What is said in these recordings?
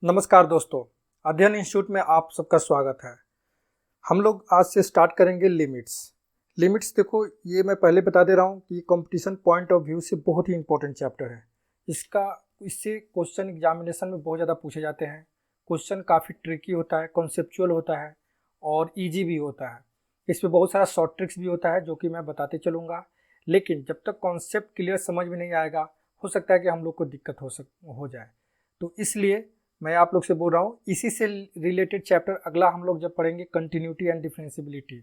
नमस्कार दोस्तों, अध्ययन इंस्टीट्यूट में आप सबका स्वागत है। हम लोग आज से स्टार्ट करेंगे लिमिट्स। देखो, ये मैं पहले बता दे रहा हूँ कि कंपटीशन पॉइंट ऑफ व्यू से बहुत ही इंपॉर्टेंट चैप्टर है। इससे क्वेश्चन एग्जामिनेशन में बहुत ज़्यादा पूछे जाते हैं। क्वेश्चन काफ़ी ट्रिकी होता है, कॉन्सेप्चुअल होता है और ईजी भी होता है। इसमें बहुत सारा शॉर्ट ट्रिक्स भी होता है जो कि मैं बताते चलूँगा। लेकिन जब तक कॉन्सेप्ट क्लियर समझ में नहीं आएगा, हो सकता है कि हम लोग को दिक्कत हो जाए। तो इसलिए मैं आप लोग से बोल रहा हूँ, इसी से रिलेटेड चैप्टर अगला हम लोग जब पढ़ेंगे कंटिन्यूटी एंड डिफरेंशियबिलिटी,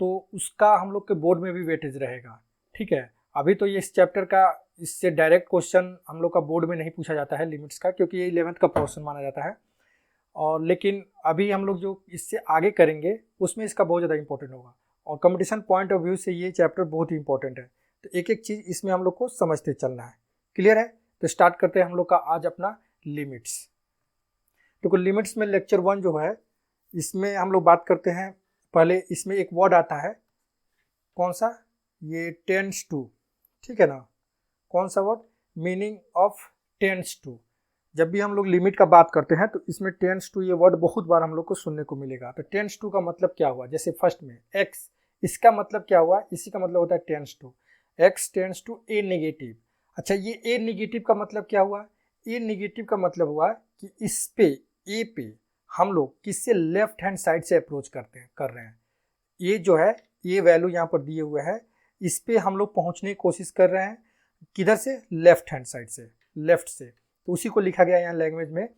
तो उसका हम लोग के बोर्ड में भी वेटेज रहेगा। ठीक है, अभी तो ये इस चैप्टर का इससे डायरेक्ट क्वेश्चन हम लोग का बोर्ड में नहीं पूछा जाता है लिमिट्स का, क्योंकि ये 11th का पोर्शन माना जाता है। और लेकिन अभी हम लोग जो इससे आगे करेंगे उसमें इसका बहुत ज़्यादा इंपॉर्टेंट होगा। और कंपटीशन पॉइंट ऑफ व्यू से ये चैप्टर बहुत ही इंपॉर्टेंट है, तो एक एक चीज़ इसमें हम लोग को समझते चलना है। क्लियर है? तो स्टार्ट करते हैं हम लोग का आज अपना लिमिट्स। देखो, लिमिट्स में लेक्चर 1 जो है, इसमें हम लोग बात करते हैं। पहले इसमें एक वर्ड आता है, कौन सा? ये टेंड्स टू। ठीक है ना? कौन सा word? Meaning of tends to. जब भी हम लोग लिमिट का बात करते हैं तो इसमें टेंड्स टू ये वर्ड बहुत बार हम लोग को सुनने को मिलेगा। तो टेंड्स टू का मतलब क्या हुआ? जैसे फर्स्ट में एक्स, इसका मतलब क्या हुआ? इसी का मतलब होता है tends to. X tends to a negative. अच्छा, ये ए नेगेटिव का मतलब क्या हुआ? ए नेगेटिव का मतलब हुआ कि इस पे, ए पे हम लोग किससे लेफ्ट हैंड साइड से अप्रोच कर रहे हैं। ये जो है, ये वैल्यू यहाँ पर दिए हुए है, इस पे हम लोग पहुंचने की कोशिश कर रहे हैं। किधर से? लेफ्ट हैंड साइड से, लेफ्ट से। तो उसी को लिखा गया यहाँ लैंग्वेज में।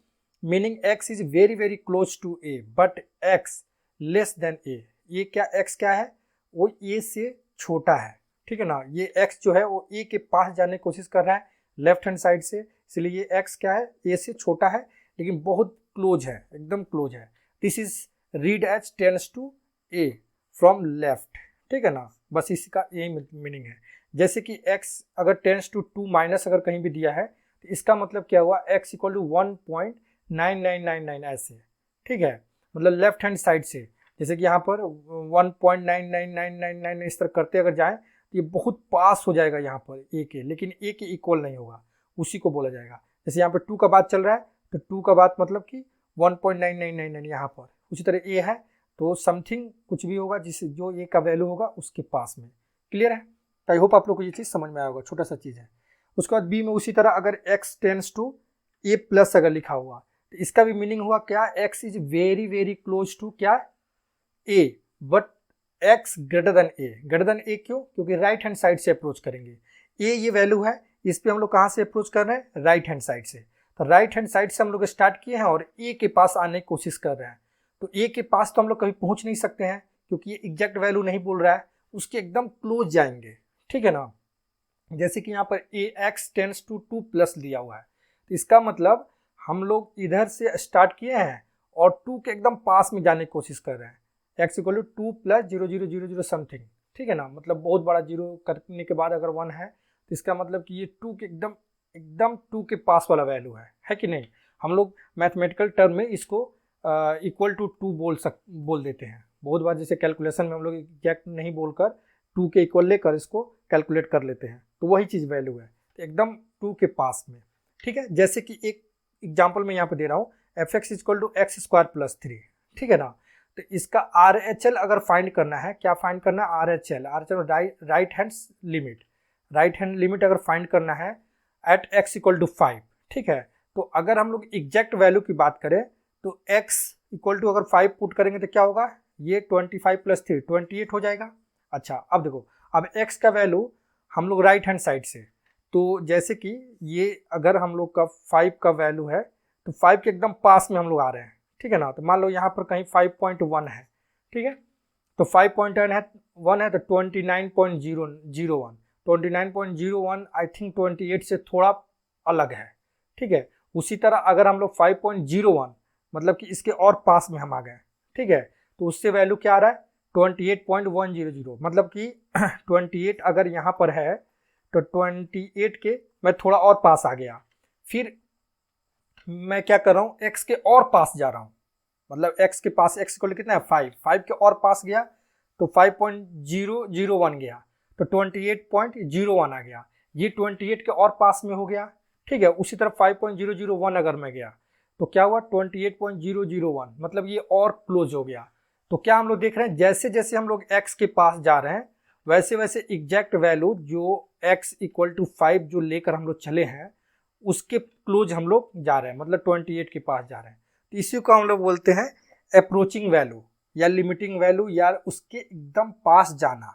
Meaning x is very very close to a but x less than a. ये क्या, एक्स क्या है? वो ए से छोटा है। ठीक है ना? ये एक्स जो है वो ए के पास जाने की कोशिश कर रहा है लेफ्ट हैंड साइड से, इसलिए ये एक्स क्या है? ए से छोटा है, लेकिन बहुत क्लोज है, एकदम क्लोज है। This is read as tends to a from left. ठीक है ना? बस इसका यही मीनिंग है। जैसे कि x अगर टेंड्स टू 2 माइनस अगर कहीं भी दिया है तो इसका मतलब क्या हुआ? x इक्वल टू 1.9999 ऐसे। ठीक है, मतलब लेफ्ट हैंड साइड से। जैसे कि यहाँ पर 1.99999 इस तरह करते अगर जाए तो ये बहुत पास हो जाएगा यहाँ पर a के, लेकिन a के इक्वल नहीं होगा, उसी को बोला जाएगा। जैसे यहाँ पर 2 का बात चल रहा है तो 2 का बात मतलब कि 1.9999 यहाँ पर। उसी तरह a है तो समथिंग कुछ भी होगा जिससे जो a का वैल्यू होगा उसके पास में। क्लियर है? तो आई होप आप लोग को ये चीज़ समझ में आया होगा, छोटा सा चीज़ है। उसके बाद b में उसी तरह अगर x tends to a plus अगर लिखा हुआ तो इसका भी मीनिंग हुआ क्या? x is very very close to क्या? a but x greater than a। Greater than a क्यों? क्योंकि राइट हैंड साइड से अप्रोच करेंगे। a ये वैल्यू है, इस पे हम लोग कहाँ से अप्रोच कर रहे हैं? राइट हैंड साइड से। तो राइट हैंड साइड से हम लोग स्टार्ट किए हैं और a के पास आने की कोशिश कर रहे हैं। तो a के पास तो हम लोग कभी पहुंच नहीं सकते हैं क्योंकि ये एग्जैक्ट वैल्यू नहीं बोल रहा है, उसके एकदम क्लोज जाएंगे। ठीक है ना? जैसे कि यहाँ पर ax टेंड्स टू 2 प्लस दिया हुआ है, तो इसका मतलब हम लोग इधर से स्टार्ट किए हैं और 2 के एकदम पास में जाने की कोशिश कर रहे हैं। x equal to 2 plus 0.000 something. ठीक है ना? मतलब बहुत बड़ा जीरो करने के बाद अगर 1 है तो इसका मतलब कि ये 2 के एकदम 2 के पास वाला वैल्यू है कि नहीं? हम लोग मैथमेटिकल टर्म में इसको इक्वल टू 2 बोल देते हैं बहुत बार। जैसे कैलकुलेशन में हम लोग एग्जैक्ट नहीं बोलकर 2 के इक्वल लेकर इसको कैलकुलेट कर लेते हैं, तो वही चीज़ वैल्यू है, तो एकदम 2 के पास में। ठीक है, जैसे कि एक एग्जाम्पल मैं यहाँ पे दे रहा हूँ, f x equal to x square plus 3। ठीक है ना? तो इसका RHL अगर फाइंड करना है, क्या फाइंड करना है? RHL right hand limit. Right hand limit अगर फाइंड करना है एट x इक्वल टू 5। ठीक है, तो अगर हम लोग एग्जैक्ट वैल्यू की बात करें तो x इक्वल टू अगर 5 पुट करेंगे तो क्या होगा? ये 25 प्लस 3 28 हो जाएगा। अच्छा, अब देखो, अब x का वैल्यू हम लोग राइट हैंड साइड से, तो जैसे कि ये अगर हम लोग का 5 का वैल्यू है तो 5 के एकदम पास में हम लोग आ रहे हैं। ठीक है ना? तो मान लो यहाँ पर कहीं 5.1 है। ठीक है, तो 5.1 है, 1 है तो 29.001। 29.01 आई थिंक 28 से थोड़ा अलग है। ठीक है, उसी तरह अगर हम लोग 5.01 मतलब कि इसके और पास में हम आ गए, ठीक है, तो उससे वैल्यू क्या आ रहा है? 28.100, मतलब कि 28 अगर यहाँ पर है तो 28 के मैं थोड़ा और पास आ गया, फिर मैं क्या कर रहा हूँ? x के और पास जा रहा हूँ, मतलब x के पास, x इक्वल कितना है? 5 के और पास गया तो 5.001 गया तो 28.01 आ गया, ये 28 के और पास में हो गया। ठीक है, उसी तरह 5.001 अगर मैं गया तो क्या हुआ 28.001, मतलब ये और क्लोज हो गया। तो क्या हम लोग देख रहे हैं, जैसे जैसे हम लोग x के पास जा रहे हैं वैसे वैसे एग्जैक्ट वैल्यू जो x = 5 जो लेकर हम लोग चले हैं उसके क्लोज हम लोग जा रहे हैं, मतलब 28 के पास जा रहे हैं। तो इसी को हम लोग बोलते हैं अप्रोचिंग वैल्यू या लिमिटिंग वैल्यू या उसके एकदम पास जाना,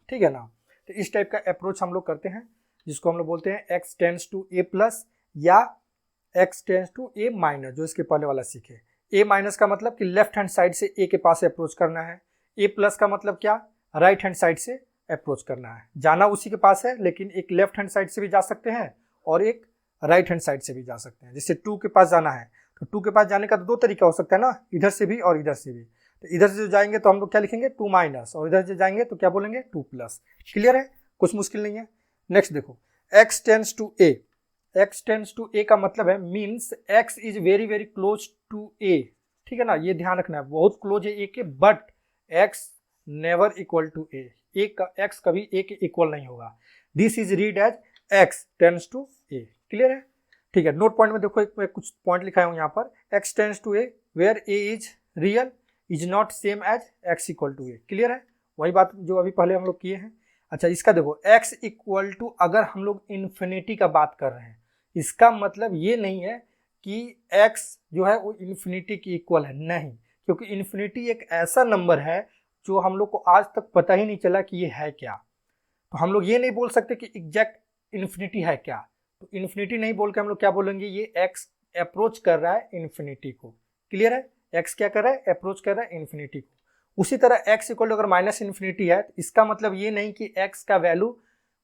ठीक है ना। तो इस टाइप का अप्रोच हम लोग करते हैं जिसको हम लोग बोलते हैं x टेंड्स टू a+ या x टेंड्स टू a-, जो इसके पहले वाला सीखे। a- का मतलब कि लेफ्ट हैंड साइड से a के पास अप्रोच करना है, a+ का मतलब क्या, राइट हैंड साइड से अप्रोच करना है। जाना उसी के पास है लेकिन एक लेफ्ट हैंड साइड से भी जा सकते हैं और एक राइट हैंड साइड से भी जा सकते हैं। जैसे 2 के पास जाना है तो 2 के पास जाने का तो 2 तरीका हो सकता है ना, इधर से भी और इधर से भी। तो इधर से जो जाएंगे तो हम लोग क्या लिखेंगे 2- और इधर से जाएंगे तो क्या बोलेंगे 2+। क्लियर है, कुछ मुश्किल नहीं है। नेक्स्ट देखो x tends to a, x tends to a का मतलब है means x is very very close to a, ठीक है ना, ये ध्यान रखना है, बहुत क्लोज है a के, but x never equal to a, x कभी a के इक्वल नहीं होगा। This is read as x tends to a। Clear है, ठीक है। नोट पॉइंट में देखो मैं कुछ पॉइंट लिखा हूं यहाँ पर, x tends to a where a is real is not same as x equal to a। Clear है, वही बात जो अभी पहले हम लोग किए हैं। अच्छा इसका देखो x इक्वल टू, अगर हम लोग इन्फिनिटी का बात कर रहे हैं इसका मतलब ये नहीं है कि x जो है वो इन्फिनिटी की इक्वल है, नहीं, क्योंकि इन्फिनिटी एक ऐसा नंबर है जो हम लोग को आज तक पता ही नहीं चला कि ये है क्या। तो हम लोग ये नहीं बोल सकते कि एग्जैक्ट इन्फिनिटी है क्या, तो इन्फिनिटी नहीं बोल के हम लोग क्या बोलेंगे, ये x अप्रोच कर रहा है इन्फिनिटी को। क्लियर है, x क्या कर रहा है, अप्रोच कर रहा है इन्फिनिटी को। उसी तरह x इक्वल टू अगर -इन्फिनिटी है तो इसका मतलब ये नहीं कि x का वैल्यू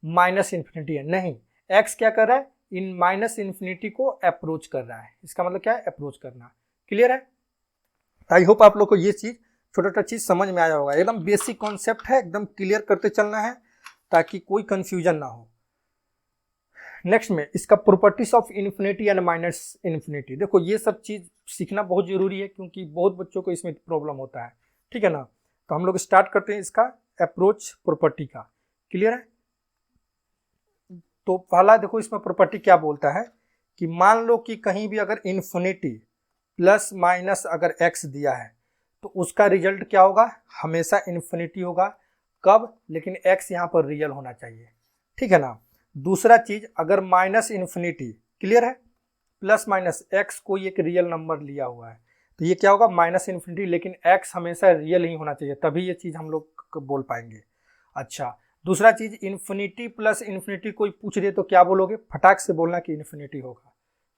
-इन्फिनिटी है, नहीं, x क्या कर रहा है, इन -इन्फिनिटी को अप्रोच कर रहा है, इसका मतलब क्या है, अप्रोच करना। क्लियर है, आई होप आप लोग को ये चीज छोटा छोटा चीज समझ में आया होगा। एकदम बेसिक कॉन्सेप्ट है, एकदम क्लियर करते चलना है ताकि कोई कंफ्यूजन ना हो। नेक्स्ट में इसका properties of infinity and minus infinity, देखो ये सब चीज सीखना बहुत जरूरी है क्योंकि बहुत बच्चों को इसमें प्रॉब्लम होता है, ठीक है ना। तो हम लोग स्टार्ट करते हैं इसका अप्रोच प्रॉपर्टी का। क्लियर है, तो पहला देखो इसमें प्रॉपर्टी क्या बोलता है कि मान लो कि कहीं भी अगर इन्फिनिटी ± अगर x दिया है तो उसका रिजल्ट क्या होगा, हमेशा इन्फिनिटी होगा। कब, लेकिन x यहाँ पर रियल होना चाहिए, ठीक है ना। दूसरा चीज अगर -इन्फिनिटी, क्लियर है, ± x कोई एक रियल नंबर लिया हुआ है तो ये क्या होगा -इन्फिनिटी, लेकिन x हमेशा रियल ही होना चाहिए, तभी ये चीज हम लोग बोल पाएंगे। अच्छा दूसरा चीज इन्फिनिटी प्लस इन्फिनिटी कोई पूछ दे तो क्या बोलोगे, फटाक से बोलना कि इन्फिनिटी होगा,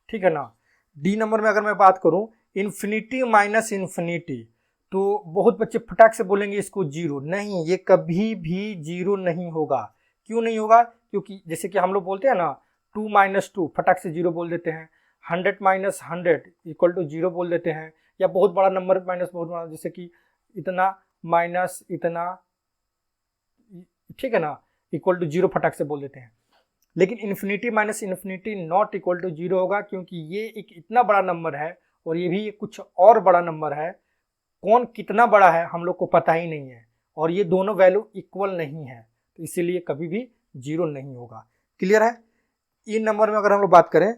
ठीक है ना। डी नंबर में अगर मैं बात करूं इन्फिनिटी माइनस इन्फिनिटी, तो बहुत बच्चे फटाक से बोलेंगे इसको 0, नहीं, ये कभी भी 0 नहीं होगा। क्यों नहीं होगा, क्योंकि जैसे कि हम लोग बोलते हैं ना 2 - 2 फटाक से 0 बोल देते हैं, 100 - 100 इक्वल टू 0 बोल देते हैं, या बहुत बड़ा नंबर माइनस बहुत बड़ा, जैसे कि इतना माइनस इतना, ठीक है ना, इक्वल टू 0 फटाक से बोल देते हैं। लेकिन infinity minus infinity not equal to 0 होगा, क्योंकि ये एक इतना बड़ा नंबर है और ये भी कुछ और बड़ा नंबर है, कौन कितना बड़ा है हम लोग को पता ही नहीं है, और ये दोनों वैल्यू इक्वल नहीं है, तो इसीलिए कभी भी 0 नहीं होगा। क्लियर है, इन नंबर में अगर हम लोग बात करें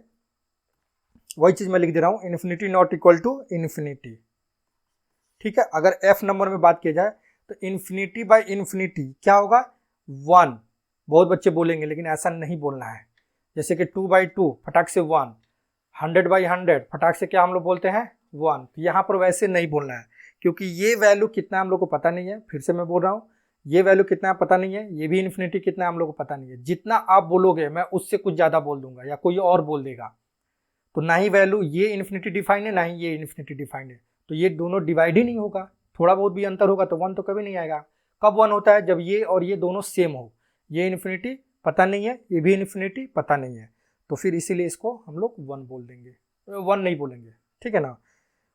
वही चीज मैं लिख दे रहा हूं, infinity not equal to infinity, ठीक है। अगर एफ नंबर में बात किया जाए तो इन्फिनिटी बाई इन्फिनिटी क्या होगा 1, बहुत बच्चे बोलेंगे लेकिन ऐसा नहीं बोलना है। जैसे कि 2/2 फटाक से 1, 100/100 फटाक से क्या हम लोग बोलते हैं 1, तो यहाँ पर वैसे नहीं बोलना है क्योंकि ये वैल्यू कितना हम लोग को पता नहीं है। फिर से मैं बोल रहा हूँ, ये वैल्यू कितना है पता नहीं है, ये भी इन्फिनिटी कितना है हम लोग को पता नहीं है। जितना आप बोलोगे मैं उससे कुछ ज़्यादा बोल दूंगा या कोई और बोल देगा, तो ना ही वैल्यू ये इन्फिनिटी डिफाइन है ना ही ये इन्फिनिटी डिफाइन है, तो ये दोनों डिवाइड ही नहीं होगा। थोड़ा बहुत भी अंतर होगा तो 1 तो कभी नहीं आएगा। कब 1 होता है, जब ये और ये दोनों सेम हो, ये इन्फिनिटी पता नहीं है, ये भी इन्फिनिटी पता नहीं है, तो फिर इसीलिए इसको हम लोग 1 बोल देंगे, 1 नहीं बोलेंगे, ठीक है ना।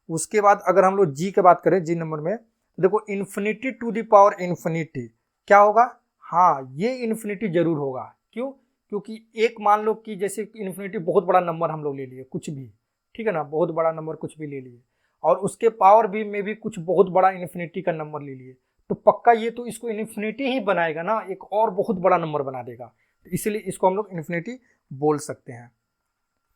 उसके बाद अगर हम लोग जी की बात करें, जी नंबर में देखो infinity to the power infinity क्या होगा, हाँ ये इन्फिनिटी जरूर होगा। क्यों, क्योंकि एक मान लो कि जैसे इन्फिनिटी बहुत बड़ा नंबर हम लोग ले लिए कुछ भी, ठीक है ना, बहुत बड़ा नंबर कुछ भी ले लिए और उसके पावर भी में भी कुछ बहुत बड़ा इन्फिनिटी का नंबर ले लिए, तो पक्का ये तो इसको इन्फिनिटी ही बनाएगा ना, एक और बहुत बड़ा नंबर बना देगा, तो इसीलिए इसको हम लोग इन्फिनिटी बोल सकते हैं,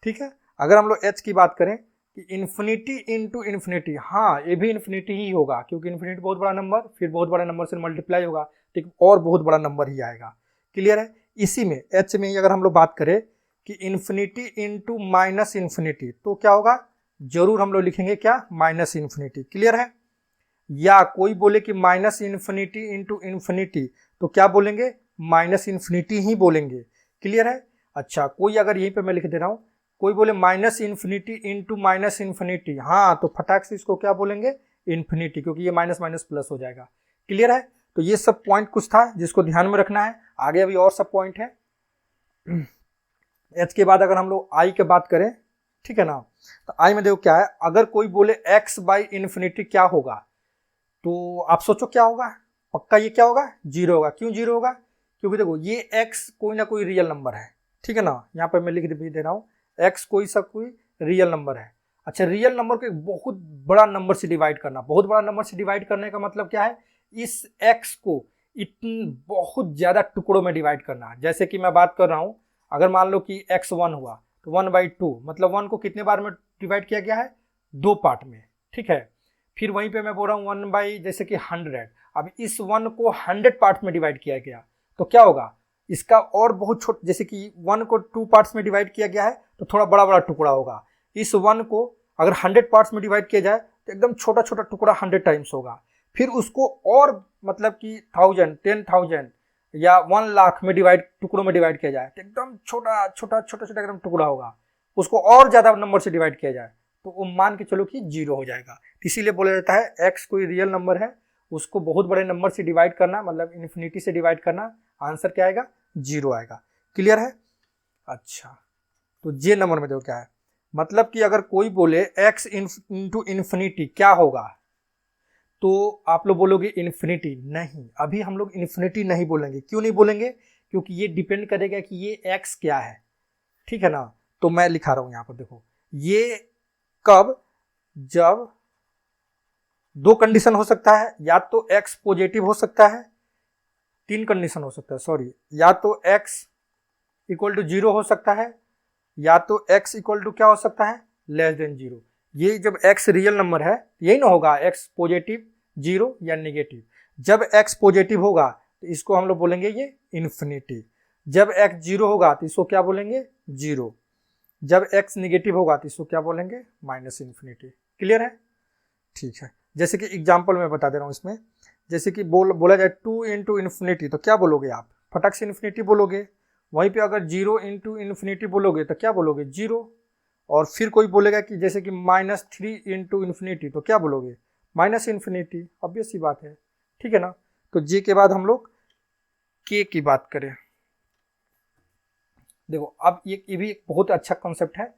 ठीक है। अगर हम लोग एच की बात करें कि इन्फिनिटी इंटू इन्फिनिटी, हाँ ये भी इन्फिनिटी ही होगा क्योंकि इन्फिनिटी बहुत बड़ा नंबर, फिर बहुत बड़ा नंबर से मल्टीप्लाई होगा तो एक और बहुत बड़ा नंबर ही आएगा। क्लियर है। इसी में एच में ही अगर हम लोग बात करें कि इन्फिनिटी इंटू माइनस इन्फिनिटी तो क्या होगा, जरूर हम लोग लिखेंगे क्या, माइनस इन्फिनिटी। क्लियर है। या कोई बोले कि माइनस इन्फिनिटी इंटू इन्फिनिटी तो क्या बोलेंगे, माइनस इन्फिनिटी ही बोलेंगे। क्लियर है। अच्छा कोई अगर यहीं पे मैं लिख दे रहा हूँ, कोई बोले minus infinity into minus infinity, हाँ तो फटाक से इसको क्या बोलेंगे, इन्फिनिटी, क्योंकि ये माइनस माइनस प्लस हो जाएगा। क्लियर है। तो ये सब पॉइंट कुछ था जिसको ध्यान में रखना है। आगे अभी और सब पॉइंट है। एच के बाद अगर हम लोग आई की बात करें, ठीक है ना, तो आई में देखो क्या है, अगर कोई बोले एक्स बाई इन्फिनिटी क्या होगा, तो आप सोचो क्या होगा, पक्का ये क्या होगा, जीरो होगा। क्यों जीरो होगा, क्योंकि देखो ये एक्स कोई ना कोई रियल नंबर है, ठीक है ना, यहाँ पर मैं लिख भी दे रहा हूँ, एक्स कोई सा कोई रियल नंबर है। अच्छा रियल नंबर को एक बहुत बड़ा नंबर से डिवाइड करना, बहुत बड़ा नंबर से डिवाइड करने का मतलब क्या है, इस एक्स को इतनी बहुत ज़्यादा टुकड़ों में डिवाइड करना। जैसे कि मैं बात कर रहा हूँ, अगर मान लो कि एक्स 1 हुआ तो 1/2, मतलब 1 को कितने बार में डिवाइड किया गया है, 2 पार्ट में। ठीक है। फिर वहीं पे मैं बोल रहा हूँ 1 बाई जैसे कि 100, अब इस 1 को 100 पार्ट में डिवाइड किया गया तो क्या होगा, इसका और बहुत छोटा, जैसे कि 1 को 2 पार्ट्स में डिवाइड किया गया है तो थोड़ा बड़ा बड़ा टुकड़ा होगा। इस 1 को अगर 100 पार्ट्स में डिवाइड किया जाए तो एकदम छोटा छोटा टुकड़ा 100 टाइम्स होगा। फिर उसको और मतलब कि 1000, 10,000 या 1 लाख में टुकड़ों में डिवाइड किया जाए तो एकदम छोटा छोटा छोटा छोटा एकदम टुकड़ा होगा। उसको और ज़्यादा नंबर से डिवाइड किया जाए तो वो मान के चलो कि जीरो हो जाएगा। इसीलिए बोला जाता है एक्स कोई रियल नंबर है, उसको बहुत बड़े नंबर से डिवाइड करना, मतलब इन्फिनिटी से डिवाइड करना, आंसर क्या आएगा, जीरो आएगा। क्लियर है। अच्छा तो जे नंबर में देखो क्या है, मतलब कि अगर कोई बोले एक्स इंटू इन्फिनिटी क्या होगा, तो आप लोग बोलोगे इन्फिनिटी। नहीं, अभी हम लोग इन्फिनिटी नहीं बोलेंगे। क्यों नहीं बोलेंगे, क्योंकि ये डिपेंड करेगा कि ये एक्स क्या है। ठीक है ना, तो मैं लिखा रहा हूं यहां पर, देखो ये कब, जब 2 कंडीशन हो सकता है, या तो एक्स पॉजिटिव हो सकता है, 3 कंडीशन हो सकता है सॉरी, या तो एक्स इक्वल टू 0 हो सकता है, या तो एक्स इक्वल टू क्या हो सकता है, लेस देन 0। ये जब एक्स रियल नंबर है यही ना होगा, एक्स पॉजिटिव, 0 या नेगेटिव। जब एक्स पॉजिटिव होगा तो इसको हम लोग बोलेंगे ये इन्फिनिटी। जब एक्स 0 होगा तो इसको क्या बोलेंगे, 0। जब एक्स नेगेटिव होगा तो इसको क्या बोलेंगे, माइनस इन्फिनिटी। क्लियर है। ठीक है, जैसे कि एग्जाम्पल मैं बता दे रहा हूँ इसमें, जैसे कि बोला जाए 2 इंटू इन्फिनिटी तो क्या बोलोगे आप, फटक से इन्फिनिटी बोलोगे। वहीं पे अगर 0 इंटू इन्फिनिटी बोलोगे तो क्या बोलोगे, 0। और फिर कोई बोलेगा कि जैसे कि -3 इंटू इन्फिनिटी तो क्या बोलोगे, माइनस इन्फिनिटी। ऑब्वियस सी बात है। ठीक है ना। तो जे के बाद हम लोग के की बात करें, देखो अब ये भी एक बहुत अच्छा कॉन्सेप्ट है,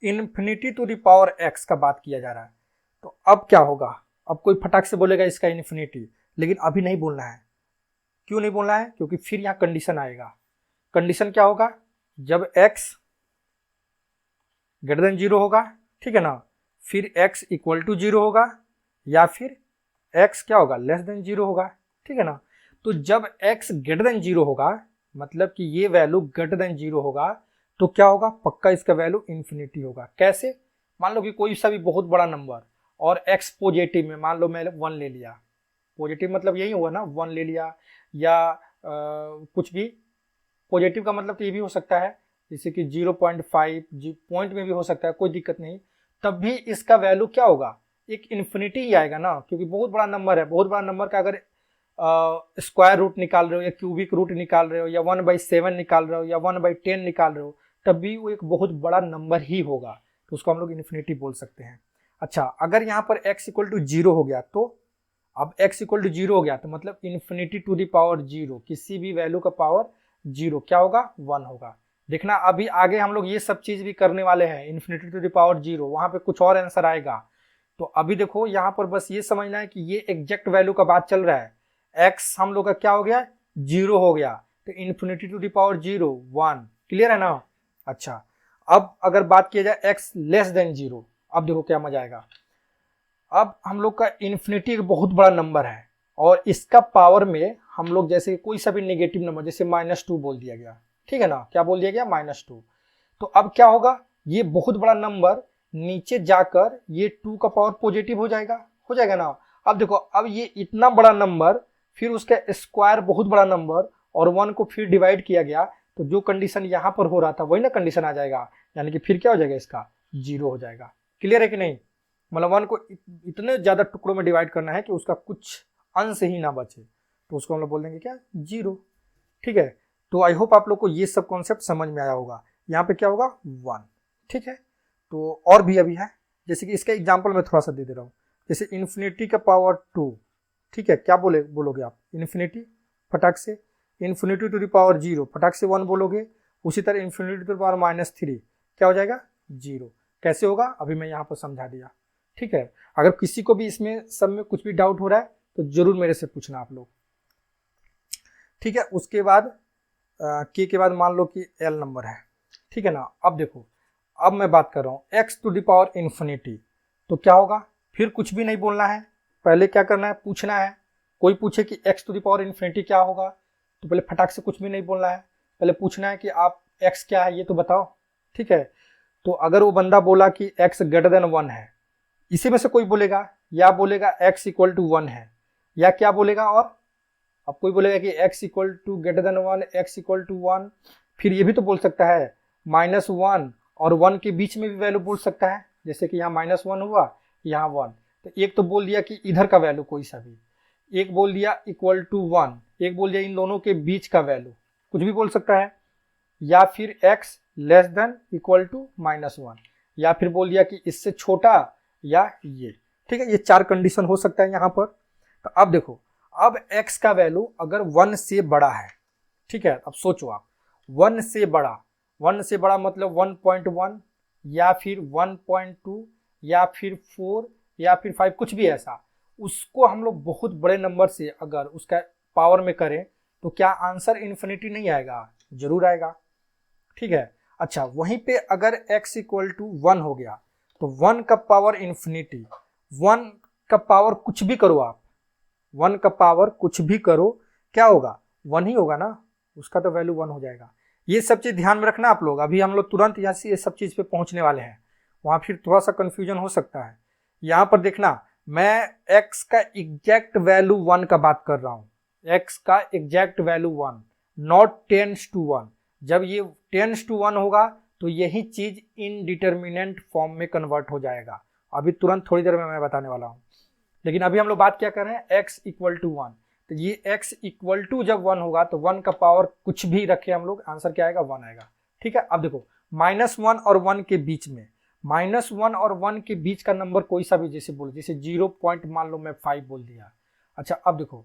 infinity to the power x का बात किया जा रहा है। तो अब क्या होगा, अब कोई फटाक से बोलेगा इसका इन्फिनिटी, लेकिन अभी नहीं बोलना है। क्यों नहीं बोलना है, क्योंकि फिर यहाँ कंडीशन आएगा। कंडीशन क्या होगा, जब x ग्रेटर देन 0 होगा, ठीक है ना, फिर x इक्वल टू 0 होगा, या फिर x क्या होगा, लेस देन 0 होगा। ठीक है ना। तो जब x ग्रेटर देन 0 होगा, मतलब कि ये वैल्यू ग्रेटर देन 0 होगा, तो क्या होगा, पक्का इसका वैल्यू इन्फिनिटी होगा। कैसे, मान लो कि कोई सा भी बहुत बड़ा नंबर और x पॉजिटिव में, मान लो मैं 1 ले लिया, पॉजिटिव मतलब यही हुआ ना, 1 ले लिया, या कुछ भी पॉजिटिव का मतलब तो ये भी हो सकता है जैसे कि 0.5 पॉइंट में भी हो सकता है, कोई दिक्कत नहीं, तब भी इसका वैल्यू क्या होगा, एक इन्फिनिटी ही आएगा ना, क्योंकि बहुत बड़ा नंबर है। बहुत बड़ा नंबर का अगर स्क्वायर रूट निकाल रहे हो, या क्यूबिक रूट निकाल रहे हो, या 1/7 निकाल रहे हो, या 1/10 निकाल रहे हो, तब भी वो एक बहुत बड़ा नंबर ही होगा, तो उसको हम लोग इन्फिनिटी बोल सकते हैं। अच्छा अगर यहाँ पर x इक्वल टू 0 हो गया, तो अब x इक्वल टू 0 हो गया तो मतलब इन्फिनिटी टू द पावर 0, किसी भी वैल्यू का पावर 0 क्या होगा, 1 होगा। देखना अभी आगे हम लोग ये सब चीज भी करने वाले हैं, इन्फिनिटी टू द पावर 0, वहां पे कुछ और आंसर आएगा। तो अभी देखो यहाँ पर बस ये समझना है कि ये एग्जैक्ट वैल्यू का बात चल रहा है, x हम लोग का क्या हो गया, 0 हो गया, तो infinity to the power 0 1। Clear है ना। अच्छा अब अगर बात किया जाए x लेस देन 0, अब देखो क्या मजा आएगा। अब हम लोग का इन्फिनिटी एक बहुत बड़ा नंबर है, और इसका पावर में हम लोग जैसे कोई सा भी नेगेटिव नंबर, जैसे -2 बोल दिया गया, ठीक है ना, क्या बोल दिया गया, -2। तो अब क्या होगा, ये बहुत बड़ा नंबर नीचे जाकर ये 2 का पावर पॉजिटिव हो जाएगा ना। अब देखो, अब ये इतना बड़ा नंबर, फिर उसका स्क्वायर बहुत बड़ा नंबर, और 1 को फिर डिवाइड किया गया, तो जो कंडीशन यहाँ पर हो रहा था वही ना कंडीशन आ जाएगा, यानी कि फिर क्या हो जाएगा, इसका 0 हो जाएगा। क्लियर है कि नहीं? मतलब 1 को इतने ज़्यादा टुकड़ों में डिवाइड करना है कि उसका कुछ अंश ही ना बचे, तो उसको हम लोग बोल देंगे क्या, 0। ठीक है, तो आई होप आप लोग को ये सब कॉन्सेप्ट समझ में आया होगा। यहाँ पे क्या होगा, 1। ठीक है, तो और भी अभी है, जैसे कि इसका एग्जाम्पल मैं थोड़ा सा दे रहा हूँ। जैसे इन्फिनिटी का पावर 2, ठीक है, क्या बोलोगे आप, इन्फिनिटी फटाक से, इन्फिनिटी टू द पावर 0 फटाक से 1 बोलोगे। उसी तरह इन्फिनिटी टू द पावर -3 क्या हो जाएगा, 0। कैसे होगा, अभी मैं यहाँ पर समझा दिया। ठीक है, अगर किसी को भी इसमें सब में कुछ भी डाउट हो रहा है तो जरूर मेरे से पूछना आप लोग। ठीक है, उसके बाद के के बाद मान लो कि एल नंबर है। ठीक है ना, अब देखो, अब मैं बात कर रहा हूँ x to the power infinity, तो क्या होगा, फिर कुछ भी नहीं बोलना है, पहले क्या करना है, पूछना है। कोई पूछे कि x to the power infinity क्या होगा, तो पहले फटाक से कुछ भी नहीं बोलना है, पहले पूछना है कि आप एक्स क्या है ये तो बताओ। ठीक है, तो अगर वो बंदा बोला कि एक्स ग्रेटर देन 1 है, इसी में से कोई बोलेगा, या बोलेगा एक्स इक्वल टू 1 है, या क्या बोलेगा, और अब कोई बोलेगा कि x equal to greater than 1, x equal to 1, फिर ये भी तो बोल सकता है -1 और 1 के बीच में भी वैल्यू बोल सकता है, जैसे कि यहाँ -1 हुआ, यहाँ 1, तो एक तो बोल दिया कि इधर का वैल्यू कोई सा भी, एक बोल दिया इक्वल टू 1, एक बोल दिया इन दोनों के बीच का वैल्यू, कुछ भी बोल सकता है, या फिर x less than equal to -1, या फिर बोल दिया कि इससे छोटा या ये। ठीक है, ये 4 कंडीशन हो सकता है यहाँ पर। तो अब देखो, अब x का वैल्यू अगर 1 से बड़ा है, ठीक है, अब सोचो आप, 1 से बड़ा मतलब 1.1 या फिर 1.2 या फिर 4 या फिर 5, कुछ भी ऐसा, उसको हम लोग बहुत बड़े नंबर से अगर उसका पावर में करें तो क्या आंसर इन्फिनिटी नहीं आएगा, जरूर आएगा। ठीक है, अच्छा, वहीं पे अगर x इक्वल टू 1 हो गया तो 1 का पावर इन्फिनिटी, 1 का पावर कुछ भी करो आप, 1 का पावर कुछ भी करो, क्या होगा, 1 ही होगा ना, उसका तो वैल्यू 1 हो जाएगा। ये सब चीज़ ध्यान में रखना आप लोग, अभी हम लोग तुरंत यहाँ से ये सब चीज़ पे पहुँचने वाले हैं, वहाँ फिर थोड़ा सा कन्फ्यूजन हो सकता है। यहाँ पर देखना, मैं x का एग्जैक्ट वैल्यू 1 का बात कर रहा हूँ, x का exact value 1, not tends to 1। जब ये टेंस टू 1 होगा तो यही चीज़ इनडिटर्मिनेंट फॉर्म में कन्वर्ट हो जाएगा, अभी तुरंत थोड़ी देर में मैं बताने वाला हूँ। लेकिन अभी हम लोग बात क्या कर रहे हैं, x इक्वल टू 1, तो ये x इक्वल टू जब 1 होगा तो 1 का पावर कुछ भी रखे हम लोग, आंसर क्या आएगा, 1 आएगा। ठीक है, अब देखो, -1 और 1 के बीच में, -1 और 1 के बीच का नंबर कोई सा भी, जैसे बोलो, जैसे 0 पॉइंट मान लो मैं 5 बोल दिया। अच्छा, अब देखो,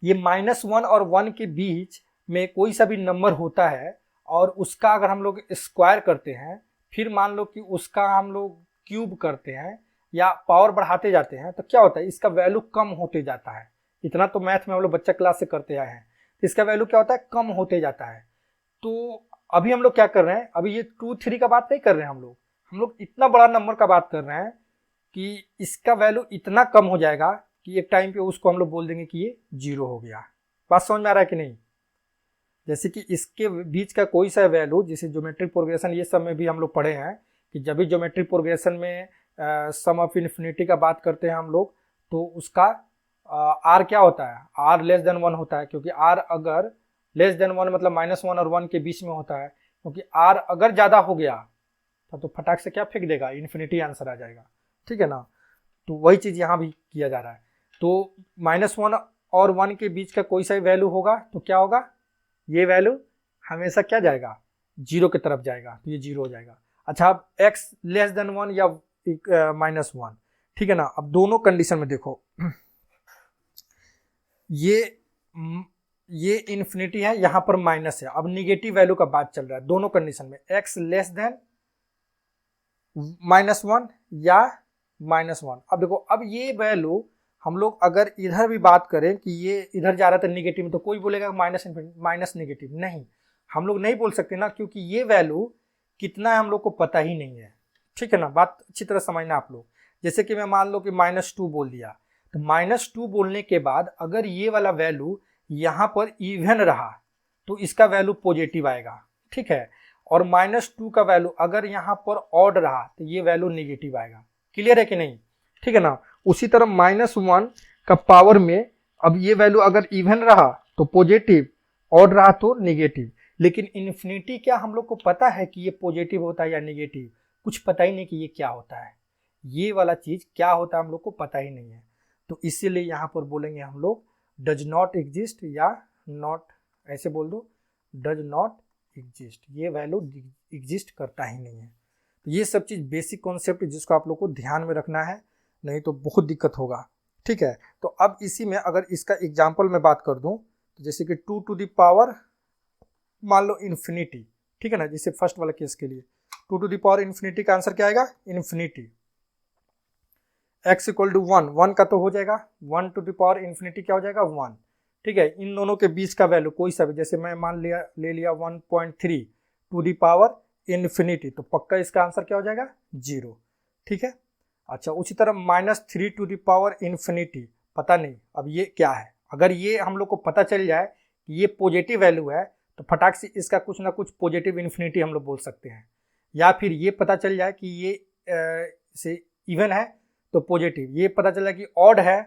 ये -1 और 1 के बीच में कोई सा भी नंबर होता है और उसका अगर हम लोग स्क्वायर करते हैं, फिर मान लो कि उसका हम लोग क्यूब करते हैं या पावर बढ़ाते जाते हैं, तो क्या होता है, इसका वैल्यू कम होते जाता है। इतना तो मैथ में हम लोग बच्चा क्लास से करते आए हैं, तो इसका वैल्यू क्या होता है, कम होते जाता है। तो अभी हम लोग क्या कर रहे हैं, अभी ये 2, 3 का बात नहीं कर रहे हैं, हम लोग इतना बड़ा नंबर का बात कर रहे हैं कि इसका वैल्यू इतना कम हो जाएगा कि एक टाइम पे उसको हम लोग बोल देंगे कि ये 0 हो गया। बात समझ में आ रहा है कि नहीं? जैसे कि इसके बीच का कोई सा वैल्यू, जैसे ज्योमेट्रिक प्रोग्रेशन ये सब में भी हम लोग पढ़े हैं कि जब भी ज्योमेट्रिक प्रोग्रेशन में सम ऑफ इन्फिनिटी का बात करते हैं हम लोग, तो उसका आर क्या होता है, आर लेस देन 1 होता है, क्योंकि आर अगर लेस देन 1 मतलब -1 और 1 के बीच में होता है, क्योंकि आर अगर ज़्यादा हो गया तो फटाक से क्या फेंक देगा, इन्फिनिटी आंसर आ जाएगा। ठीक है ना, तो वही चीज़ यहाँ भी किया जा रहा है। तो -1 और 1 के बीच का कोई सा वैल्यू होगा तो क्या होगा, ये वैल्यू हमेशा क्या जाएगा, 0 की तरफ जाएगा, तो ये 0 हो जाएगा। अच्छा, अब x लेस देन 1 या -1, ठीक है ना, अब दोनों कंडीशन में देखो, ये इन्फिनिटी है, यहाँ पर माइनस है, अब निगेटिव वैल्यू का बात चल रहा है दोनों कंडीशन में, x लेस देन -1 या -1। अब देखो, अब ये वैल्यू हम लोग अगर इधर भी बात करें कि ये इधर जा रहा था निगेटिव में, तो कोई बोलेगा माइनस निगेटिव, नहीं, हम लोग नहीं बोल सकते ना, क्योंकि ये वैल्यू कितना है हम लोग को पता ही नहीं है। ठीक है ना, बात अच्छी तरह समझना आप लोग। जैसे कि मैं मान लो कि -2 बोल दिया, तो -2 बोलने के बाद अगर ये वाला वैल्यू यहाँ पर इवन रहा तो इसका वैल्यू पॉजिटिव आएगा। ठीक है, और -2 का वैल्यू अगर यहाँ पर ऑड रहा तो ये वैल्यू नेगेटिव आएगा। क्लियर है कि नहीं? ठीक है ना। उसी तरह -1 का पावर में अब ये वैल्यू अगर इवन रहा तो पॉजिटिव, ऑड रहा तो नेगेटिव। लेकिन इन्फिनिटी क्या हम लोग को पता है कि ये पॉजिटिव होता है या नेगेटिव? कुछ पता ही नहीं कि ये क्या होता है, ये वाला चीज क्या होता है हम लोग को पता ही नहीं है। तो इसीलिए यहाँ पर बोलेंगे हम लोग डज नॉट एग्जिस्ट या नॉट, ऐसे बोल दो डज नॉट एग्जिस्ट, ये वैल्यू एग्जिस्ट करता ही नहीं है। तो ये सब चीज़ बेसिक कॉन्सेप्ट जिसको आप लोग को ध्यान में रखना है, नहीं तो बहुत दिक्कत होगा। ठीक है, तो अब इसी में अगर इसका एग्जाम्पल मैं बात कर दूं तो जैसे कि 2 टू द पावर मान लो इन्फिनिटी, ठीक है ना, जैसे फर्स्ट वाला केस के लिए 2 टू द पावर इन्फिनिटी का आंसर क्या आएगा? इन्फिनिटी। x इक्वल टू 1 का तो हो जाएगा, 1 टू द पावर इन्फिनिटी क्या हो जाएगा? 1। ठीक है, इन दोनों के बीच का वैल्यू कोई सा भी, जैसे मैं मान लिया ले लिया 1.3 टू द पावर इन्फिनिटी, तो पक्का इसका आंसर क्या हो जाएगा? 0। ठीक है, अच्छा उसी तरह -3 टू द पावर इन्फिनिटी, पता नहीं अब ये क्या है। अगर ये हम लोग को पता चल जाए कि ये पॉजिटिव वैल्यू है तो फटाक से इसका कुछ ना कुछ पॉजिटिव इन्फिनिटी हम लोग बोल सकते हैं। या फिर ये पता चल जाए कि ये से इवन है तो पॉजिटिव, ये पता चला कि ऑड है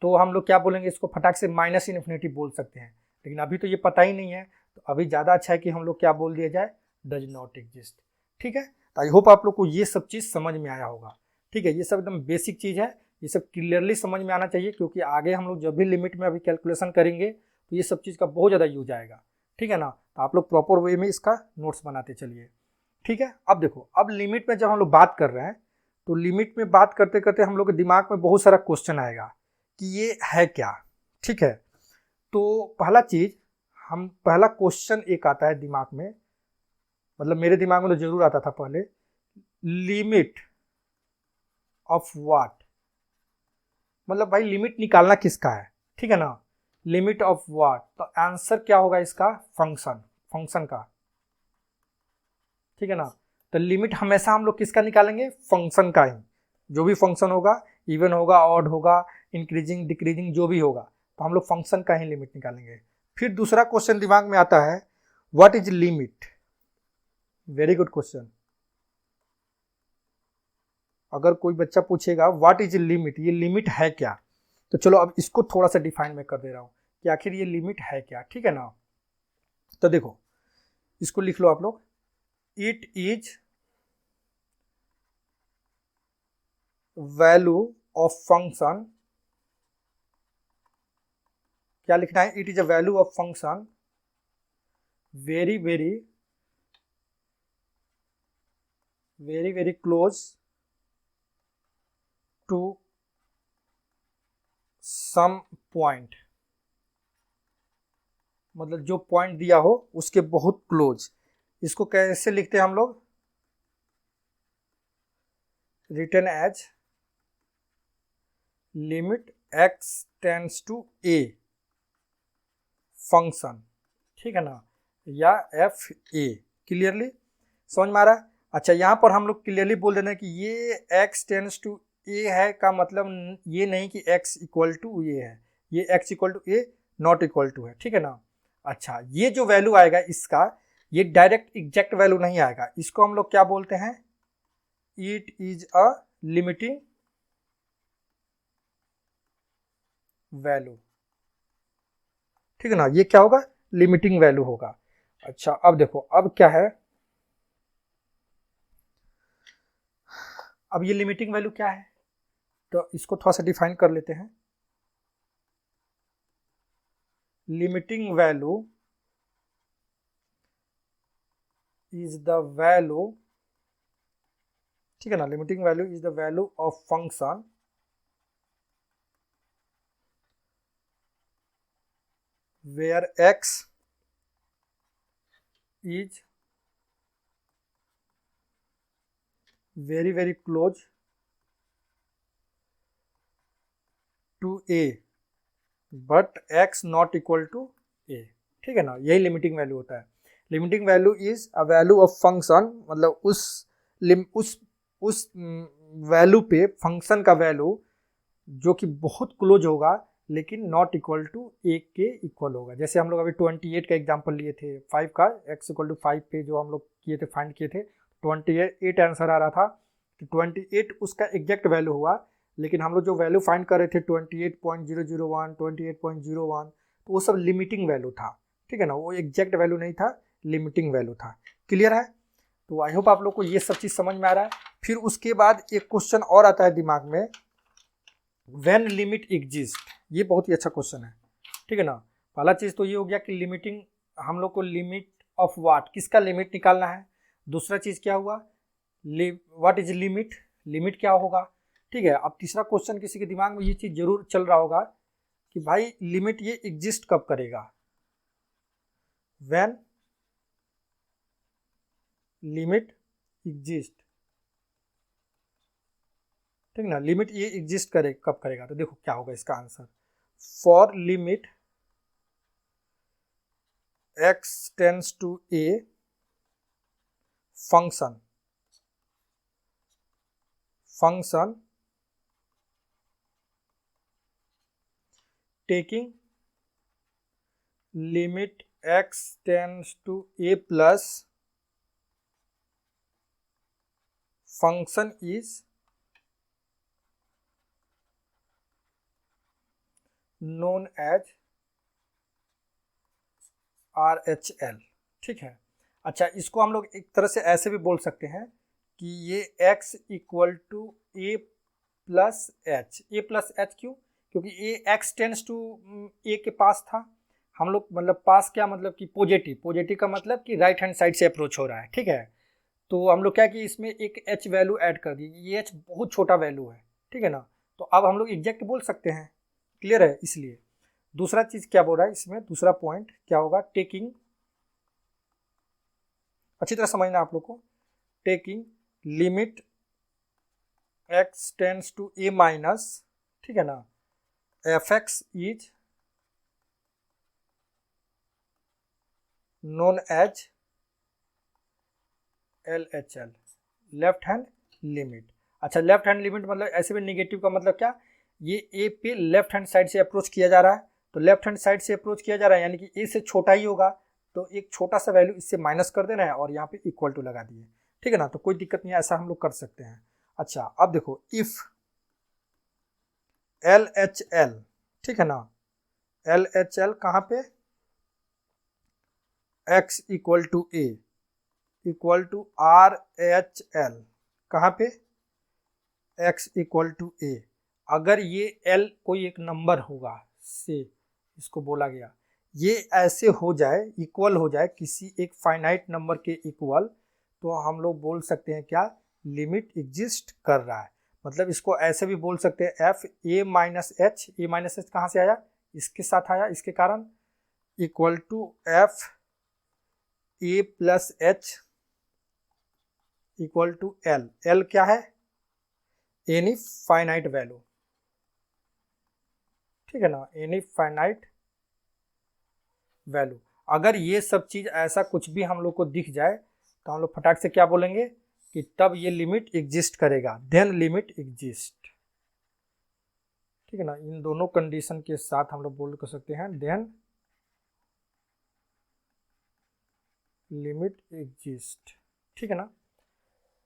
तो हम लोग क्या बोलेंगे? इसको फटाक से माइनस इन्फिनिटी बोल सकते हैं। लेकिन अभी तो ये पता ही नहीं है, तो अभी ज़्यादा अच्छा है कि हम लोग क्या बोल दिया जाए? Does not exist. ठीक है, तो आई होप आप लोग को ये सब चीज़ समझ में आया होगा। ठीक है, ये सब एकदम बेसिक चीज़ है, ये सब क्लियरली समझ में आना चाहिए, क्योंकि आगे हम लोग जब भी लिमिट में अभी कैलकुलेशन करेंगे तो ये सब चीज़ का बहुत ज़्यादा यूज आएगा। ठीक है ना, तो आप लोग प्रॉपर वे में इसका नोट्स बनाते चलिए। ठीक है, अब देखो, अब लिमिट में जब हम लोग बात कर रहे हैं तो लिमिट में बात करते करते हम लोग के दिमाग में बहुत सारा क्वेश्चन आएगा कि ये है क्या। ठीक है, तो पहला क्वेश्चन एक आता है दिमाग में, मतलब मेरे दिमाग में तो जरूर आता था पहले, लिमिट ऑफ व्हाट, मतलब भाई लिमिट निकालना किसका है? ठीक है ना, लिमिट ऑफ व्हाट, तो आंसर क्या होगा इसका? फंक्शन का। ठीक है ना, तो लिमिट हमेशा हम लोग किसका निकालेंगे? फंक्शन का ही। जो भी फंक्शन होगा, इवन होगा, ऑड होगा, इंक्रीजिंग डिक्रीजिंग जो भी होगा, तो हम लोग फंक्शन का ही लिमिट निकालेंगे। फिर दूसरा क्वेश्चन दिमाग में आता है, what is limit? Very good question. अगर कोई बच्चा पूछेगा व्हाट इज लिमिट, ये लिमिट है क्या, तो चलो अब इसको थोड़ा सा डिफाइन मैं कर दे रहा हूं कि आखिर ये लिमिट है क्या। ठीक है ना, तो देखो इसको लिख लो आप लोग, it is value of function, क्या लिखना है? It is a value of function very very very very close to some point, मतलब जो पॉइंट दिया हो उसके बहुत क्लोज। इसको कैसे लिखते हैं हम लोग? Written as limit x tends to a function. ठीक है ना, या एफ ए। क्लियरली समझ में आ रहा है? अच्छा, यहाँ पर हम लोग क्लियरली बोल देना कि ये x टेंड्स टू a है का मतलब ये नहीं कि x इक्वल टू ये है, ये x equal to a not equal to है। ठीक है ना, अच्छा ये जो वैल्यू आएगा इसका, ये डायरेक्ट एग्जैक्ट वैल्यू नहीं आएगा, इसको हम लोग क्या बोलते हैं? It is a limiting value. ठीक है ना, ये क्या होगा? लिमिटिंग वैल्यू होगा। अच्छा अब देखो, अब क्या है, अब ये लिमिटिंग वैल्यू क्या है, तो इसको थोड़ा सा डिफाइन कर लेते हैं। Limiting value is the value, ठीक है ना, limiting value is the value of function where x is very very close to a but x not equal to a। ठीक है ना, यही लिमिटिंग वैल्यू होता है। Limiting value is a value of function, मतलब उस वैल्यू पे function का वैल्यू जो कि बहुत क्लोज होगा लेकिन नॉट इक्वल टू 1 के इक्वल होगा। जैसे हम लोग अभी 28 का एग्जांपल लिए थे, 5 का x इक्वल टू 5 पे जो हम लोग किए थे, फाइंड किए थे, 28 आंसर आ रहा था, तो 28 उसका एग्जैक्ट वैल्यू हुआ। लेकिन हम लोग जो वैल्यू फाइंड कर रहे थे 28.001, 28.01, तो वो सब लिमिटिंग वैल्यू था, ठीक है ना, वो एग्जैक्ट वैल्यू नहीं था, लिमिटिंग वैल्यू था। क्लियर है? तो आई होप आप लोग को ये सब चीज़ समझ में आ रहा है। फिर उसके बाद एक क्वेश्चन और आता है दिमाग में, व्हेन लिमिट एग्जिस्ट। ये बहुत ही अच्छा क्वेश्चन है, ठीक है ना। पहला चीज़ तो ये हो गया कि लिमिटिंग, हम लोग को लिमिट ऑफ व्हाट, किसका लिमिट निकालना है। दूसरा चीज़ क्या हुआ, व्हाट इज लिमिट, लिमिट क्या होगा, ठीक है। अब तीसरा क्वेश्चन किसी के दिमाग में ये चीज़ जरूर चल रहा होगा कि भाई लिमिट ये एग्जिस्ट कब करेगा, व्हेन लिमिट एग्जिस्ट, ठीक ना, लिमिट ये एग्जिस्ट करे कब करेगा। तो देखो क्या होगा इसका answer, for limit x tends to a function taking limit x tends to a plus function is known as RHL, ठीक है। अच्छा, इसको हम लोग एक तरह से ऐसे भी बोल सकते हैं कि ये x equal to a plus h. A plus h क्यों, क्योंकि ए x टेंड्स टू a के पास था, हम लोग मतलब पास क्या मतलब कि पॉजिटिव, पॉजिटिव का मतलब कि राइट हैंड साइड से अप्रोच हो रहा है, ठीक है। तो हम लोग क्या कि इसमें एक h वैल्यू ऐड कर दी, ये h बहुत छोटा वैल्यू है, ठीक है ना। तो अब हम लोग एग्जैक्ट बोल सकते हैं, क्लियर है। इसलिए दूसरा चीज क्या बोल रहा है इसमें, दूसरा पॉइंट क्या होगा, टेकिंग, अच्छी तरह समझना आप लोग को, taking limit x tends to a minus, ठीक है ना, fx is known as LHL, left hand limit. अच्छा, लेफ्ट हैंड लिमिट मतलब ऐसे भी निगेटिव का मतलब क्या, ये ए पे लेफ्ट हैंड साइड से अप्रोच किया जा रहा है, तो लेफ्ट हैंड साइड से अप्रोच किया जा रहा है यानी कि ए से छोटा ही होगा, तो एक छोटा सा वैल्यू इससे माइनस कर देना है और यहाँ पे इक्वल टू लगा दिए, ठीक है ना। तो कोई दिक्कत नहीं है, ऐसा हम लोग कर सकते हैं। अच्छा, अब देखो इफ LHL, ठीक है ना, LHL कहाँ पे, x equal to a equal to RHL, कहाँ पे, x इक्वल टू a। अगर ये l कोई एक नंबर होगा से, इसको बोला गया, ये ऐसे हो जाए, इक्वल हो जाए किसी एक फाइनाइट नंबर के इक्वल, तो हम लोग बोल सकते हैं क्या, लिमिट एग्जिस्ट कर रहा है। मतलब इसको ऐसे भी बोल सकते हैं f a minus h, a minus h कहाँ से आया, इसके साथ आया, इसके कारण equal to f a plus h equal to l। l क्या है, एनी फाइनाइट वैल्यू, ठीक है ना, एनी फाइनाइट वैल्यू। अगर ये सब चीज ऐसा कुछ भी हम लोग को दिख जाए तो हम लोग फटाक से क्या बोलेंगे कि तब ये लिमिट एग्जिस्ट करेगा, देन लिमिट एग्जिस्ट, ठीक है ना। इन दोनों कंडीशन के साथ हम लोग बोल कर सकते हैं देन लिमिट एग्जिस्ट, ठीक है ना,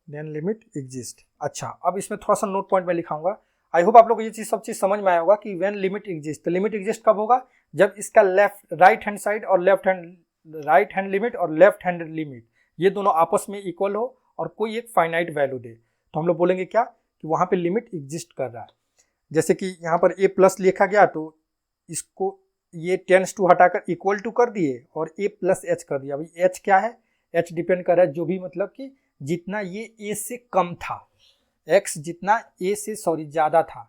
देन लिमिट एग्जिस्ट। अच्छा, अब इसमें थोड़ा सा नोट पॉइंट में लिखाऊंगा, आई होप आप लोग को ये चीज सब चीज समझ में आया होगा कि व्हेन लिमिट एग्जिस्ट, तो लिमिट एग्जिस्ट कब होगा, जब इसका लेफ्ट राइट हैंड साइड और राइट हैंड लिमिट और लेफ्ट हैंड लिमिट ये दोनों आपस में इक्वल हो और कोई एक फाइनाइट वैल्यू दे, तो हम लोग बोलेंगे क्या कि वहां पे लिमिट एग्जिस्ट कर रहा है। जैसे कि यहाँ पर a प्लस लिखा गया, तो इसको ये टेंस टू हटाकर इक्वल टू कर दिए और a प्लस एच कर दिया। अभी h क्या है, h डिपेंड कर रहा है जो भी मतलब कि जितना ये a से कम था, x जितना a से ज़्यादा था,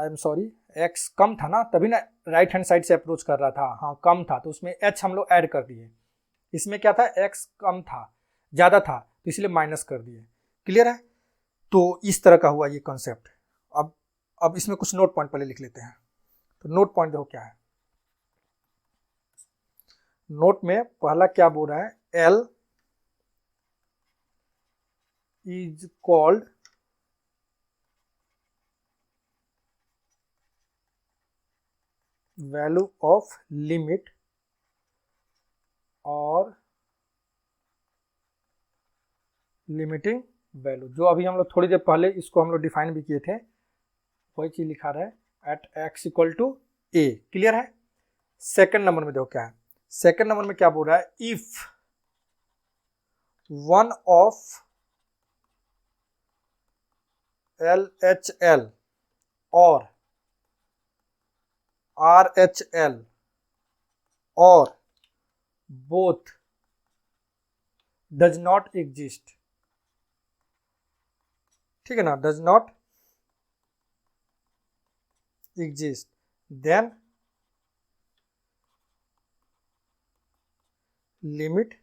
आई एम सॉरी, x कम था ना, तभी ना राइट हैंड साइड से अप्रोच कर रहा था, हाँ कम था, तो उसमें h हम लोग ऐड कर दिए। इसमें क्या था, x कम था, ज़्यादा था, तो इसलिए माइनस कर दिए। क्लियर है? तो इस तरह का हुआ ये कॉन्सेप्ट। अब इसमें कुछ नोट पॉइंट पहले लिख लेते हैं। तो नोट पॉइंट देखो क्या है, नोट में पहला क्या बोल रहा है, L is called value of limit और लिमिटिंग वैल्यू, जो अभी हम लोग थोड़ी देर पहले इसको हम लोग डिफाइन भी किए थे, वही चीज लिखा रहा है at x equal to a. Clear है। सेकंड नंबर में देखो क्या है, सेकंड नंबर में क्या बोल रहा है, इफ वन ऑफ LHL और RHL और both does not exist, ठीक है ना, does not exist, then limit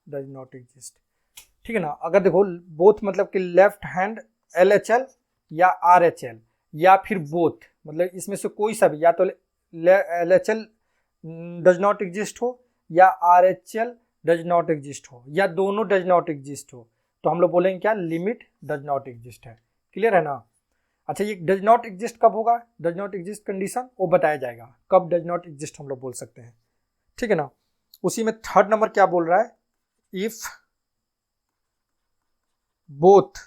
does not exist, ठीक है ना। अगर देखो बोथ मतलब कि लेफ्ट हैंड LHL या RHL या फिर बोथ, मतलब इसमें से कोई सा भी, या तो LHL डज नॉट एग्जिस्ट हो या RHL डज नॉट एग्जिस्ट हो या दोनों डज नॉट एग्जिस्ट हो, तो हम लोग बोलेंगे क्या, लिमिट डज नॉट एग्जिस्ट है। क्लियर है ना। अच्छा, ये डज नॉट एग्जिस्ट कब होगा, डज नॉट एग्जिस्ट कंडीशन वो बताया जाएगा कब डज नॉट एग्जिस्ट हम लोग बोल सकते हैं, ठीक है ना। उसी में थर्ड नंबर क्या बोल रहा है, if both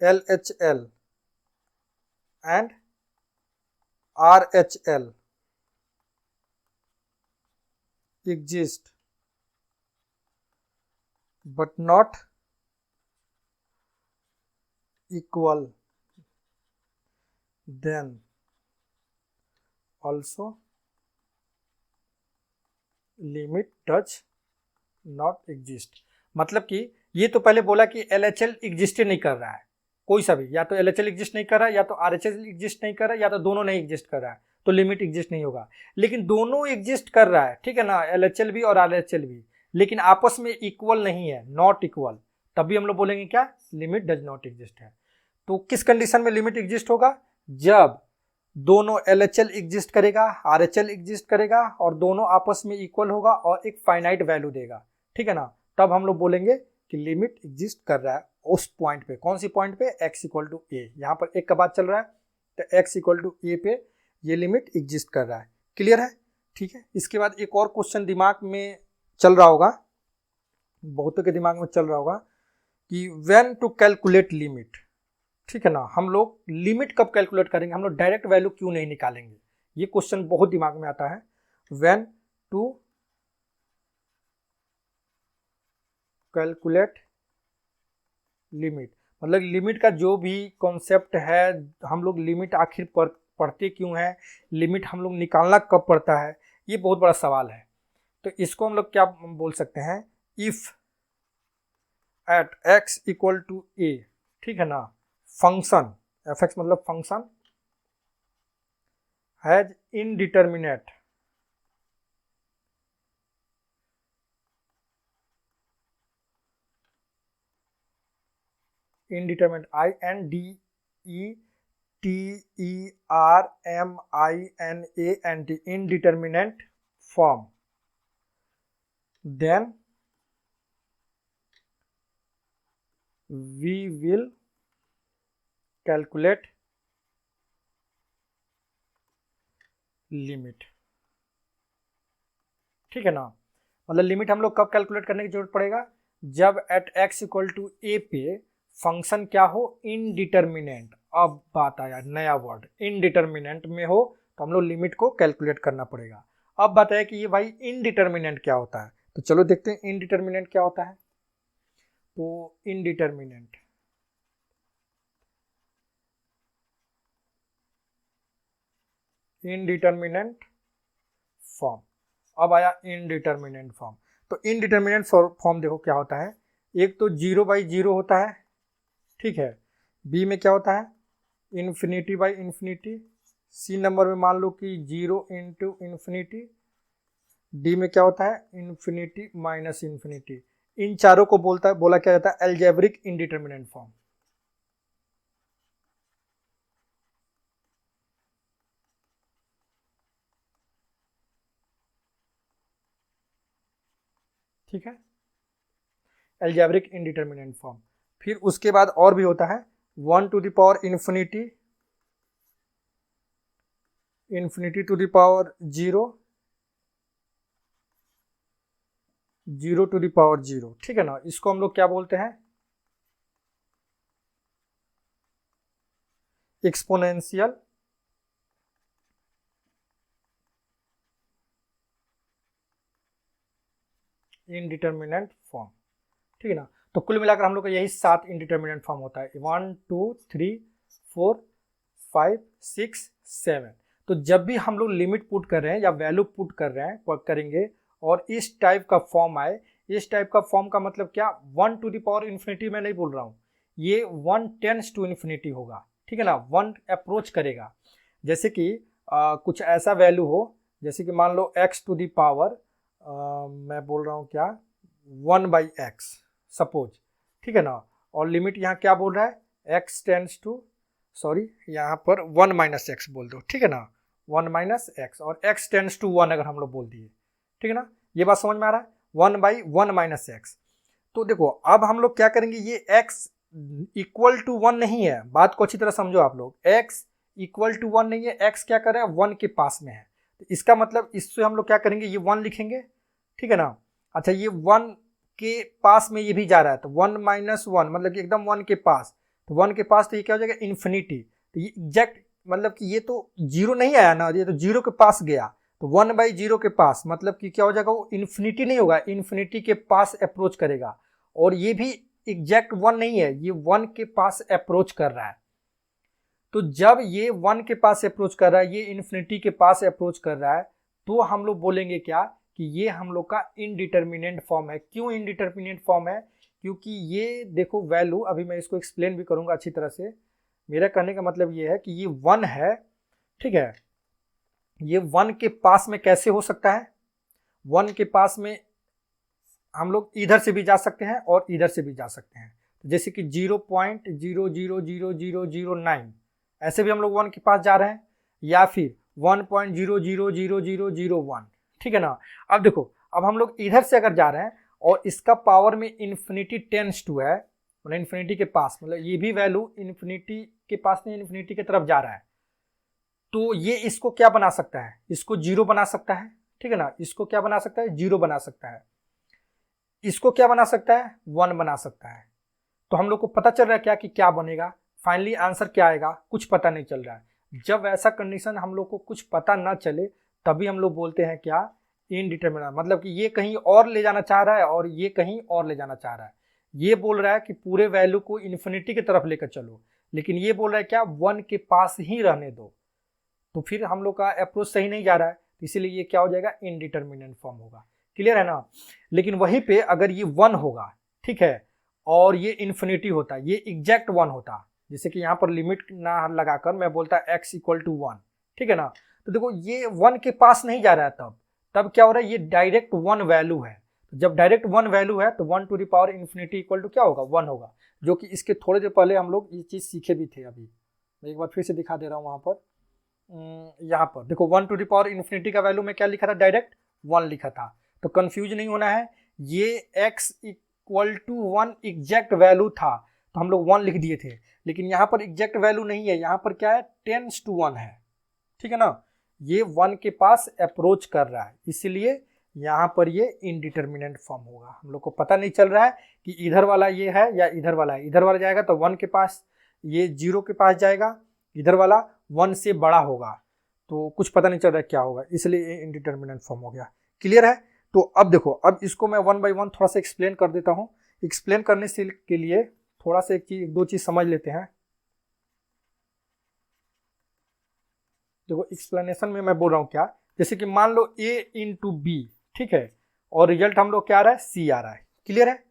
LHL and RHL exist but not equal, then also limit does not exist। मतलब कि ये तो पहले बोला कि LHL एग्जिस्ट नहीं कर रहा है, कोई सा भी, या तो LHL एग्जिस्ट नहीं कर रहा है या तो RHL एग्जिस्ट नहीं कर रहा है या तो दोनों नहीं एग्जिस्ट कर रहा है, तो लिमिट एग्जिस्ट नहीं होगा। लेकिन दोनों एग्जिस्ट कर रहा है, ठीक है ना, LHL भी और RHL भी, लेकिन आपस में इक्वल नहीं है, नॉट इक्वल, तभी हम लोग बोलेंगे क्या, लिमिट डज नॉट एग्जिस्ट है। तो किस कंडीशन में लिमिट एग्जिस्ट होगा, जब दोनों LHL एग्जिस्ट करेगा, RHL एग्जिस्ट करेगा और दोनों आपस में इक्वल होगा और एक फाइनाइट वैल्यू देगा, ठीक है ना, तब हम लोग बोलेंगे कि लिमिट एग्जिस्ट कर रहा है उस पॉइंट पे। कौन सी पॉइंट पे, x इक्वल टू ए, यहाँ पर एक का बात चल रहा है, तो x इक्वल टू ए पे ये लिमिट एग्जिस्ट कर रहा है। क्लियर है, ठीक है। इसके बाद एक और क्वेश्चन दिमाग में चल रहा होगा, बहुतों के दिमाग में चल रहा होगा कि व्हेन टू कैलकुलेट लिमिट, ठीक है ना, हम लोग लिमिट कब कैलकुलेट करेंगे, हम लोग डायरेक्ट वैल्यू क्यों नहीं निकालेंगे, ये क्वेश्चन बहुत दिमाग में आता है। व्हेन टू कैलकुलेट लिमिट, मतलब लिमिट का जो भी कॉन्सेप्ट है, हम लोग लिमिट आखिर पढ़ते क्यों है, लिमिट हम लोग निकालना कब पड़ता है, ये बहुत बड़ा सवाल है। तो इसको हम लोग क्या बोल सकते हैं, if at x equal to a, ठीक है ना, फंक्शन f(x) मतलब function has indeterminate indeterminate INDETERMINANT indeterminate form, then we will calculate limit, ठीक है ना। मतलब लिमिट हम लोग कब कैलकुलेट करने की जरूरत पड़ेगा, जब एट x इक्वल टू ए पे फंक्शन क्या हो, इनडिटर्मिनेंट। अब बात आया नया वर्ड, इनडिटर्मिनेंट में हो तो हम लोग लिमिट को कैलकुलेट करना पड़ेगा। अब बताया कि ये भाई इनडिटर्मिनेंट क्या होता है, तो चलो देखते हैं इनडिटर्मिनेंट क्या होता है। तो इनडिटर्मिनेंट, इनडिटर्मिनेंट फॉर्म, अब आया इनडिटर्मिनेंट फॉर्म। तो इनडिटर्मिनेंट फॉर्म देखो क्या होता है, एक तो 0/0 होता है, ठीक है, बी में क्या होता है, इन्फिनिटी/इन्फिनिटी, सी नंबर में मान लो कि 0 इंटू इन्फिनिटी, डी में क्या होता है, इन्फिनिटी-इन्फिनिटी। इन चारों को बोला क्या जाता है, अलजेब्रिक इनडिटर्मिनेंट फॉर्म। ठीक है, अलजेब्रिक इनडिटर्मिनेंट फॉर्म। फिर उसके बाद और भी होता है 1 to the power infinity, infinity to the power 0, 0 to the power 0, ठीक है ना। इसको हम लोग क्या बोलते हैं, एक्सपोनेंशियल इनडिटर्मिनेंट फॉर्म, ठीक है ना। तो कुल मिलाकर हम लोग का यही 7 इनडिटर्मिनेंट फॉर्म होता है, 1 2 3 4 5 6 7। तो जब भी हम लोग लिमिट पुट कर रहे हैं या वैल्यू पुट कर रहे हैं करेंगे और इस टाइप का फॉर्म आए, इस टाइप का फॉर्म का मतलब क्या, 1 टू द पावर इन्फिनिटी मैं नहीं बोल रहा हूँ, ये 1 टेंस टू इन्फिनिटी होगा, ठीक है ना, 1 अप्रोच करेगा। जैसे कि कुछ ऐसा वैल्यू हो, जैसे कि मान लो x टू द पावर मैं बोल रहा हूँ क्या 1/x सपोज, ठीक है ना, और लिमिट यहाँ क्या बोल रहा है x टेंस टू, सॉरी यहाँ पर 1 - x बोल दो, ठीक है ना, 1 - x और x टेंस टू 1 अगर हम लोग बोल दिए, ठीक है ना, ये बात समझ में आ रहा है, 1/1 - x। तो देखो अब हम लोग क्या करेंगे, ये x इक्वल टू 1 नहीं है, बात को अच्छी तरह समझो आप लोग, x इक्वल टू 1 नहीं है, x क्या कर रहा है 1 के पास में है, तो इसका मतलब इससे हम लोग क्या करेंगे, ये 1 लिखेंगे, ठीक है ना। अच्छा ये 1 के पास में ये भी जा रहा है, तो 1 - 1 मतलब कि एकदम 1 के पास, तो 1 के पास तो ये क्या हो जाएगा इन्फिनिटी, तो ये एग्जैक्ट मतलब कि ये तो 0 नहीं आया ना, ये तो 0 के पास गया, तो 1/0 के पास मतलब कि क्या हो जाएगा, वो इन्फिनिटी नहीं होगा, इन्फिनिटी के पास अप्रोच करेगा, और ये भी एग्जैक्ट 1 नहीं है, ये 1 के पास अप्रोच कर रहा है। तो जब ये 1 के पास अप्रोच कर रहा है, ये इन्फिनिटी के पास अप्रोच कर रहा है, तो हम लोग बोलेंगे क्या कि ये हम लोग का इनडिटर्मिनेंट फॉर्म है। क्यों इनडिटर्मिनेंट फॉर्म है, क्योंकि ये देखो वैल्यू, अभी मैं इसको एक्सप्लेन भी करूंगा अच्छी तरह से, मेरा कहने का मतलब ये है कि ये 1 है, ठीक है, ये 1 के पास में कैसे हो सकता है, 1 के पास में हम लोग इधर से भी जा सकते हैं और इधर से भी जा सकते हैं, जैसे कि 0.0000009 ऐसे भी हम लोग 1 के पास जा रहे हैं, या फिर 1.0000001, ठीक है ना। अब देखो, अब हम लोग इधर से अगर जा रहे हैं और इसका पावर में इन्फिनिटी टेंस टू है, मतलब इन्फिनिटी के पास, मतलब ये भी वैल्यू इन्फिनिटी के पास नहीं, इन्फिनिटी की तरफ जा रहा है, तो ये इसको क्या बना सकता है, इसको 0 बना सकता है, ठीक है ना, इसको क्या बना सकता है 0 बना सकता है, इसको क्या बना सकता है 1 बना सकता है। तो हम लोग को पता चल रहा है क्या कि क्या बनेगा, फाइनली आंसर क्या आएगा, कुछ पता नहीं चल रहा है। जब ऐसा कंडीशन हम लोग को कुछ पता ना चले, तभी हम लोग बोलते हैं क्या इनडिटर्मिनेट, मतलब कि ये कहीं और ले जाना चाह रहा है और ये कहीं और ले जाना चाह रहा है। ये बोल रहा है कि पूरे वैल्यू को इन्फिनिटी की तरफ लेकर चलो, लेकिन ये बोल रहा है क्या 1 के पास ही रहने दो, तो फिर हम लोग का अप्रोच सही नहीं जा रहा है, इसीलिए ये क्या हो जाएगा इनडिटर्मिनेंट फॉर्म होगा। क्लियर है ना। लेकिन वहीं पे अगर ये 1 होगा, ठीक है, और ये इन्फिनिटी होता, ये एग्जैक्ट 1 होता, जैसे कि यहाँ पर लिमिट ना लगाकर मैं बोलता x इक्वल टू 1, ठीक है ना, तो देखो ये 1 के पास नहीं जा रहा है, तब क्या हो रहा है, ये डायरेक्ट 1 वैल्यू है, तो जब डायरेक्ट 1 वैल्यू है तो 1 to the power infinity equal to क्या होगा 1 होगा, जो कि इसके थोड़ी देर पहले हम लोग ये चीज़ सीखे भी थे। अभी मैं एक बार फिर से दिखा दे रहा हूँ, वहाँ पर यहाँ पर देखो 1 टू द पावर इन्फिनिटी का वैल्यू में क्या लिखा था, डायरेक्ट 1 लिखा था, तो कंफ्यूज नहीं होना है, ये x equal to 1 exact value था, तो हम लोग 1 लिख दिए थे, लेकिन यहाँ पर एग्जैक्ट वैल्यू नहीं है, यहाँ पर क्या है 10:1 है, ठीक है ना, ये 1 के पास अप्रोच कर रहा है, इसलिए यहाँ पर ये इनडिटर्मिनेंट फॉर्म होगा। हम लोग को पता नहीं चल रहा है कि इधर वाला ये है या इधर वाला है, इधर वाला जाएगा तो 1 के पास, ये 0 के पास जाएगा, इधर वाला 1 से बड़ा होगा, तो कुछ पता नहीं चल रहा है क्या होगा, इसलिए ये इनडिटर्मिनेंट फॉर्म हो गया। क्लियर है। तो अब देखो, अब इसको मैं 1 बाय 1 थोड़ा सा एक्सप्लेन कर देता हूँ। एक्सप्लेन करने से के लिए थोड़ा सा एक दो चीज समझ लेते हैं। देखो एक्सप्लेनेशन में मैं बोल रहा हूँ क्या, जैसे कि मान लो a इंटू बी, ठीक है, और रिजल्ट हम लोग क्या आ रहा है c आ रहा है। क्लियर है।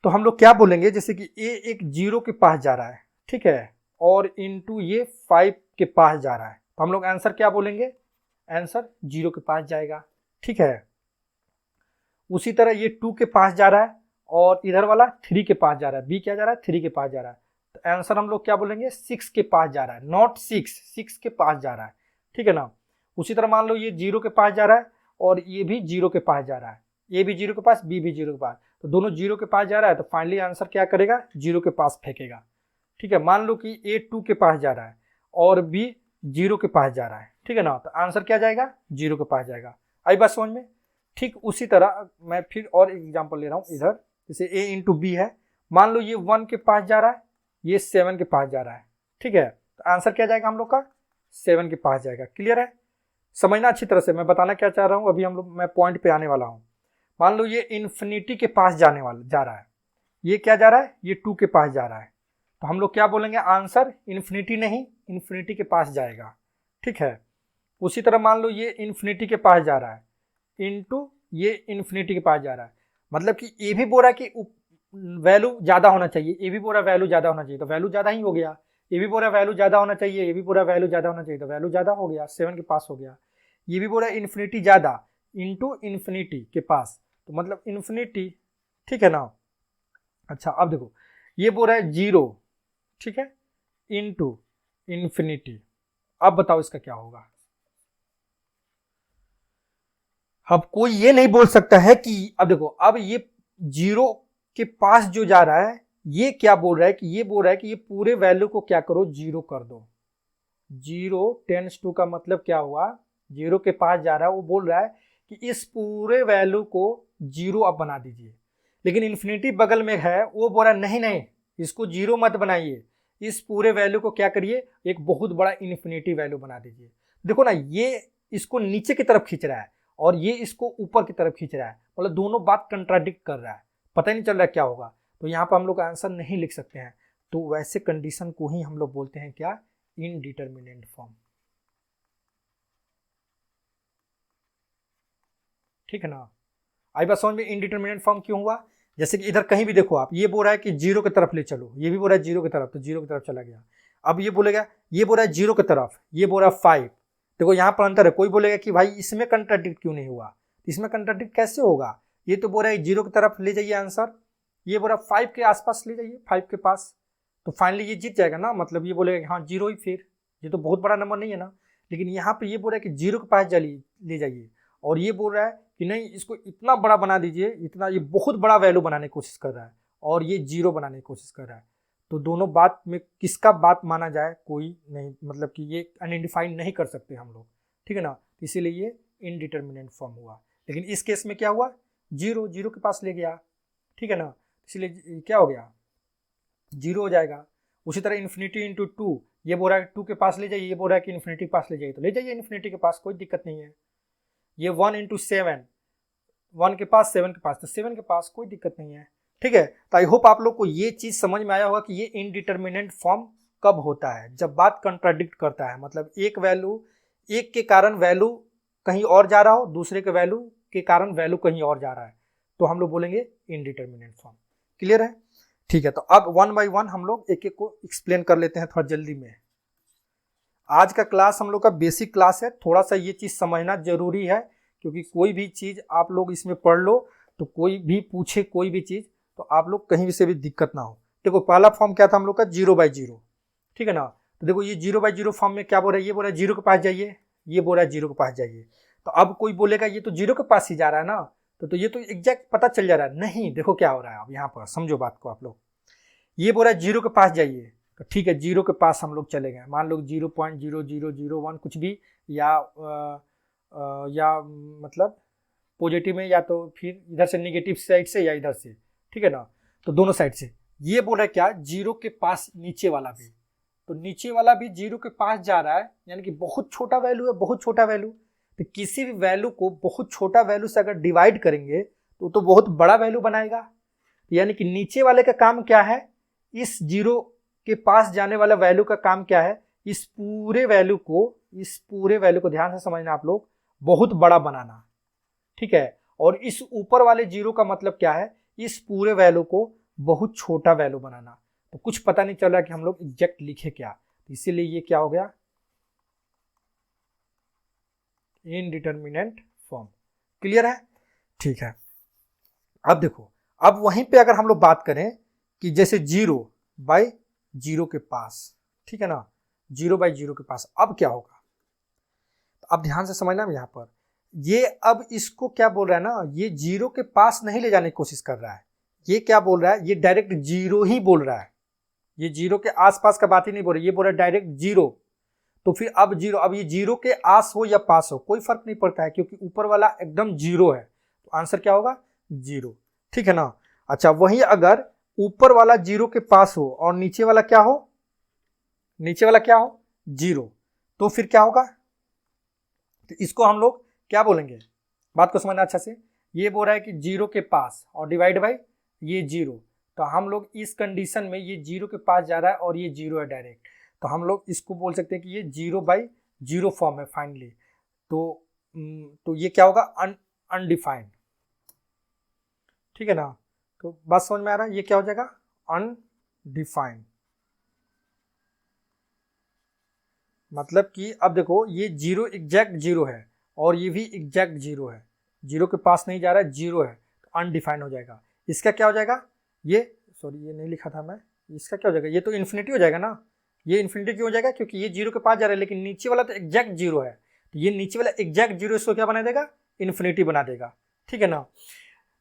तो हम लोग क्या बोलेंगे, जैसे कि a एक 0 के पास जा रहा है, ठीक है, और इंटू ये 5 के पास जा रहा है, तो हम लोग आंसर क्या बोलेंगे, आंसर 0 के पास जाएगा, ठीक है। उसी तरह ये 2 के पास जा रहा है और इधर वाला 3 के पास जा रहा है, बी क्या जा रहा है 3 के पास जा रहा है, तो आंसर हम लोग क्या बोलेंगे 6 के पास जा रहा है, नॉट 6 के पास जा रहा है, ठीक है ना। उसी तरह मान लो ये 0 के पास जा रहा है और ये भी 0 के पास जा रहा है, ए भी 0 के पास, बी भी 0 के पास, तो दोनों 0 के पास जा रहा है, तो फाइनली आंसर क्या करेगा 0 के पास फेंकेगा, ठीक है। मान लो कि ए 2 के पास जा रहा है और बी 0 के पास जा रहा है, ठीक ठीक है ना। तो आंसर क्या जाएगा, 0 के पास जाएगा। आई बात समझ में। ठीक उसी तरह मैं फिर और एग्जांपल ले रहा हूँ इधर, जैसे a इंटू बी है, मान लो ये 1 के पास जा रहा है, ये 7 के पास जा रहा है, ठीक है। तो आंसर क्या जाएगा हम लोग का, 7 के पास जाएगा। क्लियर है, समझना अच्छी तरह से, मैं बताना क्या चाह रहा हूँ अभी हम लोग, मैं पॉइंट पे आने वाला हूँ। मान लो ये इन्फिनिटी के पास जा रहा है, ये क्या जा रहा है, ये 2 के पास जा रहा है, तो हम लोग क्या बोलेंगे, आंसर इन्फिनिटी नहीं, इन्फिनिटी के पास जाएगा, ठीक है। उसी तरह मान लो ये इन्फिनिटी के पास जा रहा है, इनटू ये इन्फिनिटी के पास जा रहा है, मतलब कि ये भी बोल रहा है कि वैल्यू ज़्यादा होना चाहिए, ये भी बोल रहा है वैल्यू ज़्यादा होना चाहिए, तो वैल्यू ज़्यादा ही हो गया। ये भी बोल रहा है वैल्यू ज़्यादा होना चाहिए, ये भी बोल रहा है वैल्यू ज़्यादा होना चाहिए, तो वैल्यू ज़्यादा हो गया, 7 के पास हो गया। ये भी बोल रहा है इन्फिनिटी ज़्यादा, इनटू इन्फिनिटी के पास, तो मतलब इन्फिनिटी, ठीक है ना। अच्छा अब देखो, ये बोल रहा है 0, ठीक है, इनटू इन्फिनिटी। अब बताओ इसका क्या होगा। अब कोई ये नहीं बोल सकता है कि, अब देखो, अब ये 0 के पास जो जा रहा है, ये क्या बोल रहा है कि, ये बोल रहा है कि ये पूरे वैल्यू को क्या करो, 0 कर दो। 0 टेंस टू का मतलब क्या हुआ, 0 के पास जा रहा है, वो बोल रहा है कि इस पूरे वैल्यू को 0 अब बना दीजिए। लेकिन इन्फिनिटी बगल में है, वो बोल रहा है नहीं नहीं, इसको 0 मत बनाइए, इस पूरे वैल्यू को क्या करिए, एक बहुत बड़ा इन्फिनिटी वैल्यू बना दीजिए। देखो ना, ये इसको नीचे की तरफ खींच रहा है और ये इसको ऊपर की तरफ खींच रहा है, मतलब दोनों बात कंट्राडिक्ट कर रहा है, पता ही नहीं चल रहा है क्या होगा। तो यहाँ पर हम लोग आंसर नहीं लिख सकते हैं, तो वैसे कंडीशन को ही हम लोग बोलते हैं क्या, इनडिटरमिनेंट फॉर्म, ठीक है ना। आई बात समझ में, इनडिटरमिनेंट फॉर्म क्यों हुआ, जैसे कि इधर कहीं भी देखो आप, ये बोल रहा है कि 0 की तरफ ले चलो, ये भी बोल रहा है 0 की तरफ, तो 0 की तरफ चला गया। अब ये बोलेगा, ये बोल रहा है 0 की तरफ, ये बोल रहा है 5, देखो यहाँ पर अंतर है। कोई बोलेगा कि भाई इसमें कंट्राडिक्ट क्यों नहीं हुआ, इसमें कंट्राडिक्ट कैसे होगा, ये तो बोल रहा है 0 की तरफ ले जाइए आंसर, ये बोल रहा है 5 के आसपास ले जाइए, 5 के पास, तो फाइनली ये जीत जाएगा ना, मतलब ये बोलेगा हाँ 0 ही, फिर ये तो बहुत बड़ा नंबर नहीं है ना। लेकिन यहाँ पे ये बोल रहा है कि 0 के पास ले जाइए, और ये बोल रहा है कि नहीं इसको इतना बड़ा बना दीजिए, इतना, ये बहुत बड़ा वैल्यू बनाने की कोशिश कर रहा है, और ये 0 बनाने की कोशिश कर रहा है। तो दोनों बात में किसका बात माना जाए, कोई नहीं, मतलब कि ये आइडेंटिफाई नहीं कर सकते हम लोग, ठीक है ना। इसीलिए ये इनडिटरमिनेंट फॉर्म हुआ। लेकिन इस केस में क्या हुआ, 0 के पास ले गया, ठीक है ना, इसलिए क्या हो गया, 0 हो जाएगा। उसी तरह इन्फिनिटी इंटू 2, ये बोल रहा है 2 के पास ले जाइए, ये बोल रहा है कि इन्फिनिटी के पास ले जाइए, तो ले जाइए इन्फिनिटी के पास, कोई दिक्कत नहीं है। ये 1 इंटू 7, 1 के पास 7 के पास, तो 7 के पास, कोई दिक्कत नहीं है, ठीक है। तो आई होप आप लोग को ये चीज़ समझ में आया होगा कि ये इनडिटरमिनेंट फॉर्म कब होता है, जब बात कंट्राडिक्ट करता है, मतलब एक वैल्यू, एक के कारण वैल्यू कहीं और जा रहा हो, दूसरे के वैल्यू के कारण वैल्यू कहीं और जा रहा है, तो हम लोग बोलेंगे इनडिटरमिनेंट फॉर्म। क्लियर है, ठीक है। तो अब 1 बाय 1 हम लोग एक एक को एक्सप्लेन कर लेते हैं थोड़ा जल्दी में। आज का क्लास हम लोग का बेसिक क्लास है, थोड़ा सा ये चीज़ समझना जरूरी है, क्योंकि कोई भी चीज़ आप लोग इसमें पढ़ लो तो कोई भी पूछे कोई भी चीज़, तो आप लोग कहीं से भी दिक्कत ना हो। देखो पहला फॉर्म क्या था हम लोग का, 0 बाई 0, ठीक है ना। तो देखो ये 0 बाई 0 फॉर्म में क्या बोल रहा है, ये बोल रहा है 0 के पास जाइए, ये बोल रहा है 0 के पास जाइए। तो अब कोई बोलेगा ये तो 0 के पास ही जा रहा है ना, तो ये तो एग्जैक्ट पता चल जा रहा है, नहीं देखो क्या हो रहा है। अब यहाँ पर समझो बात को आप लोग, ये बोल रहा है 0 के पास जाइए, तो ठीक है 0 के पास हम लोग चले गए, मान लो 0.0001 कुछ भी, या मतलब पॉजिटिव में, या तो फिर इधर से निगेटिव साइड से, या इधर से, ठीक है ना, तो दोनों साइड से। ये बोल रहा है क्या, 0 के पास नीचे वाला भी, तो नीचे वाला भी 0 के पास जा रहा है, यानी कि बहुत छोटा वैल्यू है, बहुत छोटा वैल्यू। तो किसी भी वैल्यू को बहुत छोटा वैल्यू से अगर डिवाइड करेंगे तो बहुत बड़ा वैल्यू बनाएगा। यानी कि नीचे वाले का काम क्या है, इस 0 के पास जाने वाला वैल्यू का काम क्या है, इस पूरे वैल्यू को ध्यान से समझना आप लोग, बहुत बड़ा बनाना, ठीक है। और इस ऊपर वाले 0 का मतलब क्या है, इस पूरे वैल्यू को बहुत छोटा वैल्यू बनाना। तो कुछ पता नहीं चल रहा कि हम लोग एग्जैक्ट लिखे क्या, तो इसीलिए ये क्या हो गया, इनडिटरमिनेंट फॉर्म। क्लियर है, ठीक है। अब देखो, अब वहीं पे अगर हम लोग बात करें कि जैसे 0 बाई 0 के पास, ठीक है ना, 0 बाई 0 के पास, अब क्या होगा, तो अब ध्यान से समझना यहाँ पर, ये अब इसको क्या बोल रहा है ना, ये 0 के पास नहीं ले जाने की कोशिश कर रहा है, ये क्या बोल रहा है, ये डायरेक्ट 0 ही बोल रहा है, ये 0 के आसपास का बात ही नहीं बोल रहा है, ये बोल रहा है डायरेक्ट 0। तो फिर अब जीरो, अब ये जीरो के आस हो या पास हो कोई फर्क नहीं पड़ता है, क्योंकि ऊपर वाला एकदम जीरो है, तो आंसर क्या होगा, जीरो। ठीक है ना। अच्छा, वहीं अगर ऊपर वाला जीरो के पास हो और नीचे वाला क्या हो, नीचे वाला क्या हो, जीरो, तो फिर क्या होगा, तो इसको हम लोग क्या बोलेंगे, बात को समझना अच्छा से। ये बोल रहा है कि जीरो के पास और डिवाइड बाई ये जीरो, तो हम लोग इस कंडीशन में ये जीरो के पास जा रहा है और ये जीरो है डायरेक्ट, तो हम लोग इसको बोल सकते हैं कि ये जीरो बाई जीरो फॉर्म है फाइनली। तो ये क्या होगा, अनडिफाइंड। ठीक है ना। तो बात समझ में आ रहा है, ये क्या हो जाएगा, अनडिफाइंड। मतलब कि अब देखो ये जीरो एग्जैक्ट जीरो है और ये भी एग्जैक्ट जीरो है, जीरो के पास नहीं जा रहा है, जीरो है, तो अनडिफाइंड हो जाएगा। इसका क्या हो जाएगा, ये सॉरी ये नहीं लिखा था मैं, इसका क्या हो जाएगा, ये तो इन्फिनिटी हो जाएगा ना। ये इन्फिनिटी क्यों हो जाएगा, क्योंकि ये जीरो के पास जा रहा है, लेकिन नीचे वाला तो एग्जैक्ट जीरो है, तो ये नीचे वाला एग्जैक्ट जीरो इसको क्या बना देगा, इन्फिनिटी बना देगा। ठीक है ना।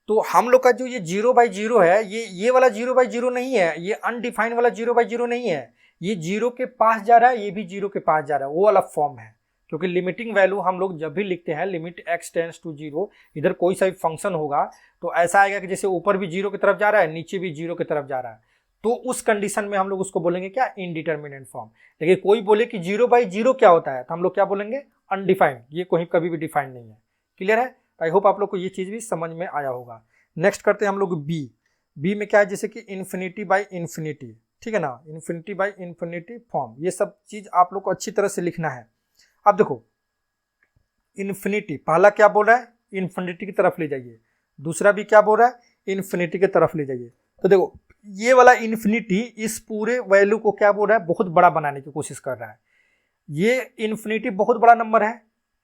तो हम लोग का जो ये जीरो बाई जीरो है, ये वाला जीरो बाई जीरो नहीं है, ये अनडिफाइंड वाला जीरो बाई जीरो नहीं है, ये जीरो के पास जा रहा है, ये भी जीरो के पास जा रहा है, वो वाला फॉर्म है। क्योंकि लिमिटिंग वैल्यू हम लोग जब भी लिखते हैं limit x tends to zero, इधर कोई सा भी फंक्शन होगा तो ऐसा आएगा कि जैसे ऊपर भी जीरो की तरफ जा रहा है, नीचे भी जीरो की तरफ जा रहा है, तो उस कंडीशन में हम लोग उसको बोलेंगे क्या, इनडिटर्मिनेंट फॉर्म। लेकिन कोई बोले कि जीरो बाई जीरो क्या होता है, तो हम लोग क्या बोलेंगे, अनडिफाइंड, ये कोई कभी भी डिफाइंड नहीं है। क्लियर है। आई होप आप लोग को ये चीज़ भी समझ में आया होगा। नेक्स्ट करते हैं हम लोग बी में क्या है, जैसे कि इन्फिनिटी बाई इन्फिनिटी। ठीक है ना, इन्फिनिटी बाई इन्फिनिटी फॉर्म, ये सब चीज आप लोग को अच्छी तरह से लिखना है। अब देखो इन्फिनिटी, पहला क्या बोल रहा है, इन्फिनिटी की तरफ ले जाइए, दूसरा भी क्या बोल रहा है, इन्फिनिटी की तरफ ले जाइए। तो देखो ये वाला इन्फिनिटी इस पूरे वैल्यू को क्या बोल रहा है, बहुत बड़ा बनाने की कोशिश कर रहा है। ये इन्फिनिटी बहुत बड़ा नंबर है,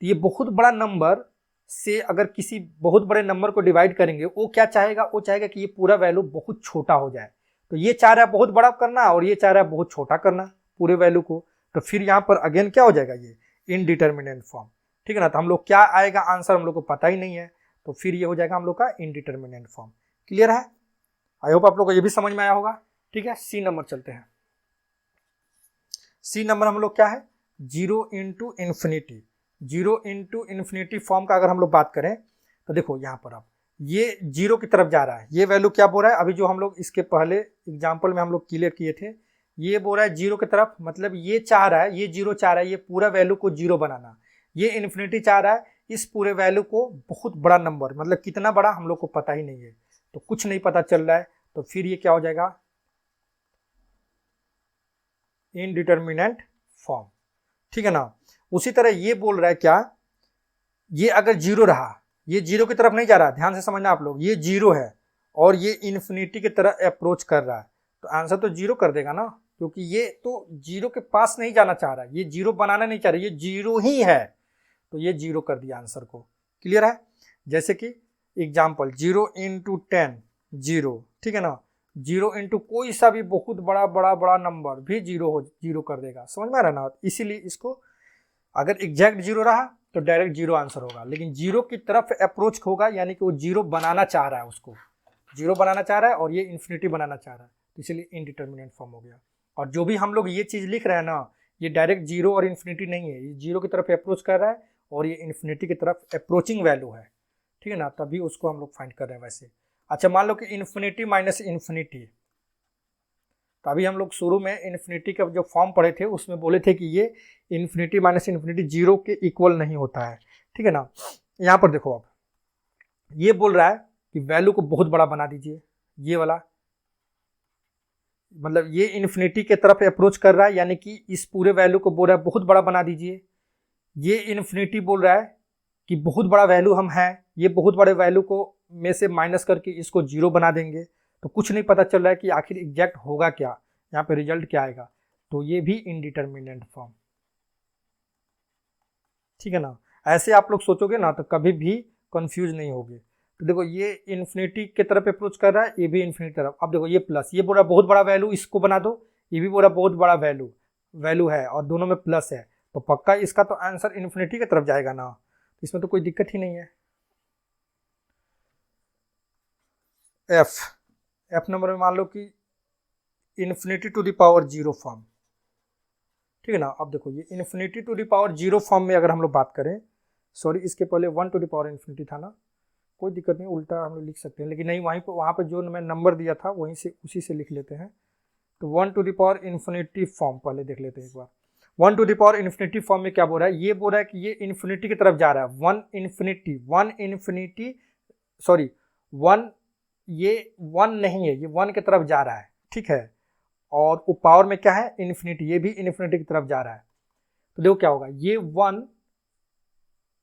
तो ये बहुत बड़ा नंबर से अगर किसी बहुत बड़े नंबर को डिवाइड करेंगे, वो क्या चाहेगा, वो चाहेगा कि ये पूरा वैल्यू बहुत छोटा हो जाए। तो ये चाह रहा है बहुत बड़ा करना और ये चाह रहा है बहुत छोटा करना पूरे वैल्यू को, तो फिर यहाँ पर अगेन क्या हो जाएगा, ये इनडिटर्मिनेंट फॉर्म। ठीक है ना। तो हम लोग क्या आएगा आंसर हम लोग को पता ही नहीं है, तो फिर ये हो जाएगा हम लोग का इनडिटर्मिनेंट फॉर्म। क्लियर है। आई होप आप लोग को ये भी समझ में आया होगा। ठीक है, सी नंबर चलते हैं। सी नंबर हम लोग क्या है, zero into infinity. Zero into infinity form का अगर हम लोग बात करें तो देखो यहाँ पर अब ये जीरो की तरफ जा रहा है, ये वैल्यू क्या बोल रहा है, अभी जो हम लोग इसके पहले एग्जाम्पल में हम लोग क्लियर किए थे, ये बोल रहा है जीरो की तरफ, मतलब ये चाह रहा है, ये जीरो चाह रहा है ये पूरा वैल्यू को जीरो बनाना, ये इन्फिनिटी चाह रहा है इस पूरे वैल्यू को बहुत बड़ा नंबर, मतलब कितना बड़ा हम लोग को पता ही नहीं है, तो कुछ नहीं पता चल रहा है, तो फिर ये क्या हो जाएगा, इनडिटर्मिनेंट फॉर्म। ठीक है ना। उसी तरह ये बोल रहा है क्या, ये अगर जीरो रहा, ये जीरो की तरफ नहीं जा रहा, ध्यान से समझना आप लोग, ये जीरो है और ये इन्फिनिटी की तरह अप्रोच कर रहा है, तो आंसर तो जीरो कर देगा ना, क्योंकि ये तो जीरो के पास नहीं जाना चाह रहा है, ये जीरो बनाना नहीं चाह रहा, ये जीरो ही है, तो ये जीरो कर दिया आंसर को। क्लियर है। जैसे कि एग्जाम्पल जीरो इंटू 10 जीरो, ठीक है ना, जीरो इंटू कोई सा भी बहुत बड़ा बड़ा बड़ा नंबर भी जीरो कर देगा, समझ में आ रहा है ना। इसीलिए इसको अगर एग्जैक्ट जीरो रहा तो डायरेक्ट जीरो आंसर होगा, लेकिन जीरो की तरफ अप्रोच होगा, यानी कि वो जीरो बनाना चाह रहा है, उसको जीरो बनाना चाह रहा है और ये इन्फिनिटी बनाना चाह रहा है, तो इसीलिए इनडिटर्मिनेंट फॉर्म हो गया। और जो भी हम लोग ये चीज़ लिख रहे हैं ना, ये डायरेक्ट जीरो और इन्फिनिटी नहीं है, ये जीरो की तरफ अप्रोच कर रहा है और ये इन्फिनिटी की तरफ अप्रोचिंग वैल्यू है। ठीक है ना, तभी उसको हम लोग फाइंड कर रहे हैं वैसे। अच्छा मान लो कि इन्फिनिटी माइनस इन्फिनिटी, तो अभी हम लोग शुरू में इन्फिनिटी का जो फॉर्म पढ़े थे उसमें बोले थे कि ये इन्फिनिटी माइनस इन्फिनिटी जीरो के इक्वल नहीं होता है। ठीक है ना। यहाँ पर देखो अब ये बोल रहा है कि वैल्यू को बहुत बड़ा बना दीजिए, ये वाला मतलब ये इन्फिनिटी के तरफ अप्रोच कर रहा है, यानी कि इस पूरे वैल्यू को बोल रहा है बहुत बड़ा बना दीजिए। ये इन्फिनिटी बोल रहा है कि बहुत बड़ा वैल्यू हम हैं, ये बहुत बड़े वैल्यू को में से माइनस करके इसको जीरो बना देंगे, तो कुछ नहीं पता चल रहा है कि आखिर एग्जैक्ट होगा क्या, यहाँ पे रिजल्ट क्या आएगा, तो ये भी इनडिटर्मिनेंट फॉर्म। ठीक है ना। ऐसे आप लोग सोचोगे ना तो कभी भी कंफ्यूज नहीं होगे। तो देखो ये इन्फिनिटी की तरफ अप्रोच कर रहा है, ये भी इन्फिनिटी तरफ। अब देखो ये प्लस, ये बोल रहा बहुत बड़ा वैल्यू इसको बना दो, ये भी बोल रहा बहुत बड़ा वैल्यू है और दोनों में प्लस है, तो पक्का इसका तो आंसर इन्फिनिटी की तरफ जाएगा ना, इसमें तो कोई दिक्कत ही नहीं है। एफ नंबर में मान लो कि infinity to the power zero form. ठीक है ना। अब देखो ये infinity to the power zero form में अगर हम लोग बात करें, सॉरी इसके पहले 1 टू द पावर इन्फिनिटी था ना, कोई दिक्कत नहीं, उल्टा हम लोग लिख सकते हैं, लेकिन नहीं वहाँ पे जो मैं नंबर दिया था वहीं से उसी से लिख लेते हैं। तो 1 to the power infinity form पहले देख लेते हैं एक बार। 1 to the power infinity form में क्या बोल रहा है, ये बोल रहा है कि ये इन्फिनिटी की तरफ जा रहा है, वन ये 1 नहीं है, ये 1 की तरफ जा रहा है, ठीक है। और वो पावर में क्या है, इन्फिनिटी, ये भी इन्फिनिटी की तरफ जा रहा है। तो देखो क्या होगा, ये 1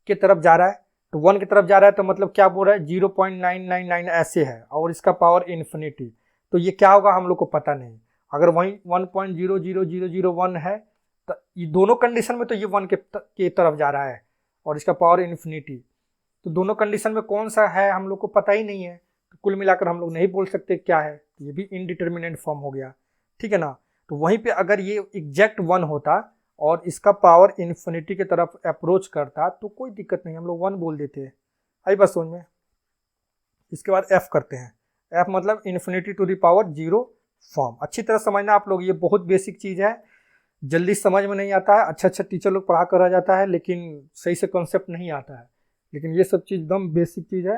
की तरफ जा रहा है, तो 1 की तरफ जा रहा है तो मतलब क्या बोल रहा है 0.999 ऐसे है, और इसका पावर इन्फिनिटी, तो ये क्या होगा हम लोग को पता नहीं। अगर वही 1.00001 है तो ये दोनों कंडीशन में तो ये 1 के तरफ जा रहा है और इसका पावर इन्फिनिटी, तो दोनों कंडीशन में कौन सा है हम लोग को पता ही नहीं है, तो कुल मिलाकर हम लोग नहीं बोल सकते क्या है, तो ये भी इनडिटर्मिनेंट फॉर्म हो गया, ठीक है ना। तो वहीं पे अगर ये एग्जैक्ट 1 होता और इसका पावर इन्फिनिटी की तरफ अप्रोच करता तो कोई दिक्कत नहीं, हम लोग 1 बोल देते हैं। आई बात समझ में। इसके बाद एफ करते हैं, एफ मतलब infinity to the power zero form. अच्छी तरह समझना आप लोग, ये बहुत बेसिक चीज़ है, जल्दी समझ में नहीं आता है, अच्छा टीचर लोग पढ़ा कर आ जाता है लेकिन सही से कॉन्सेप्ट नहीं आता है, लेकिन ये सब चीज़ एकदम बेसिक चीज़ है,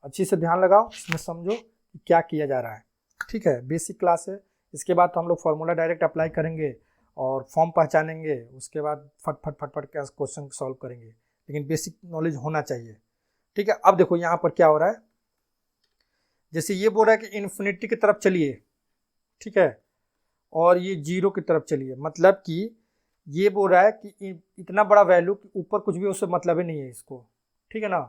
अच्छी से ध्यान लगाओ, इसमें समझो कि क्या किया जा रहा है, ठीक है। बेसिक क्लास है। इसके बाद तो हम लोग फार्मूला डायरेक्ट अप्लाई करेंगे और फॉर्म पहचानेंगे, उसके बाद फट फट फट फट के क्वेश्चन सॉल्व करेंगे, लेकिन बेसिक नॉलेज होना चाहिए, ठीक है। अब देखो यहाँ पर क्या हो रहा है, जैसे ये बोल रहा है कि इन्फिनिटी की तरफ चलिए, ठीक है, और ये जीरो की तरफ चलिए, मतलब कि ये बोल रहा है कि इतना बड़ा वैल्यू कि ऊपर कुछ भी उससे मतलब ही नहीं है इसको, ठीक है ना।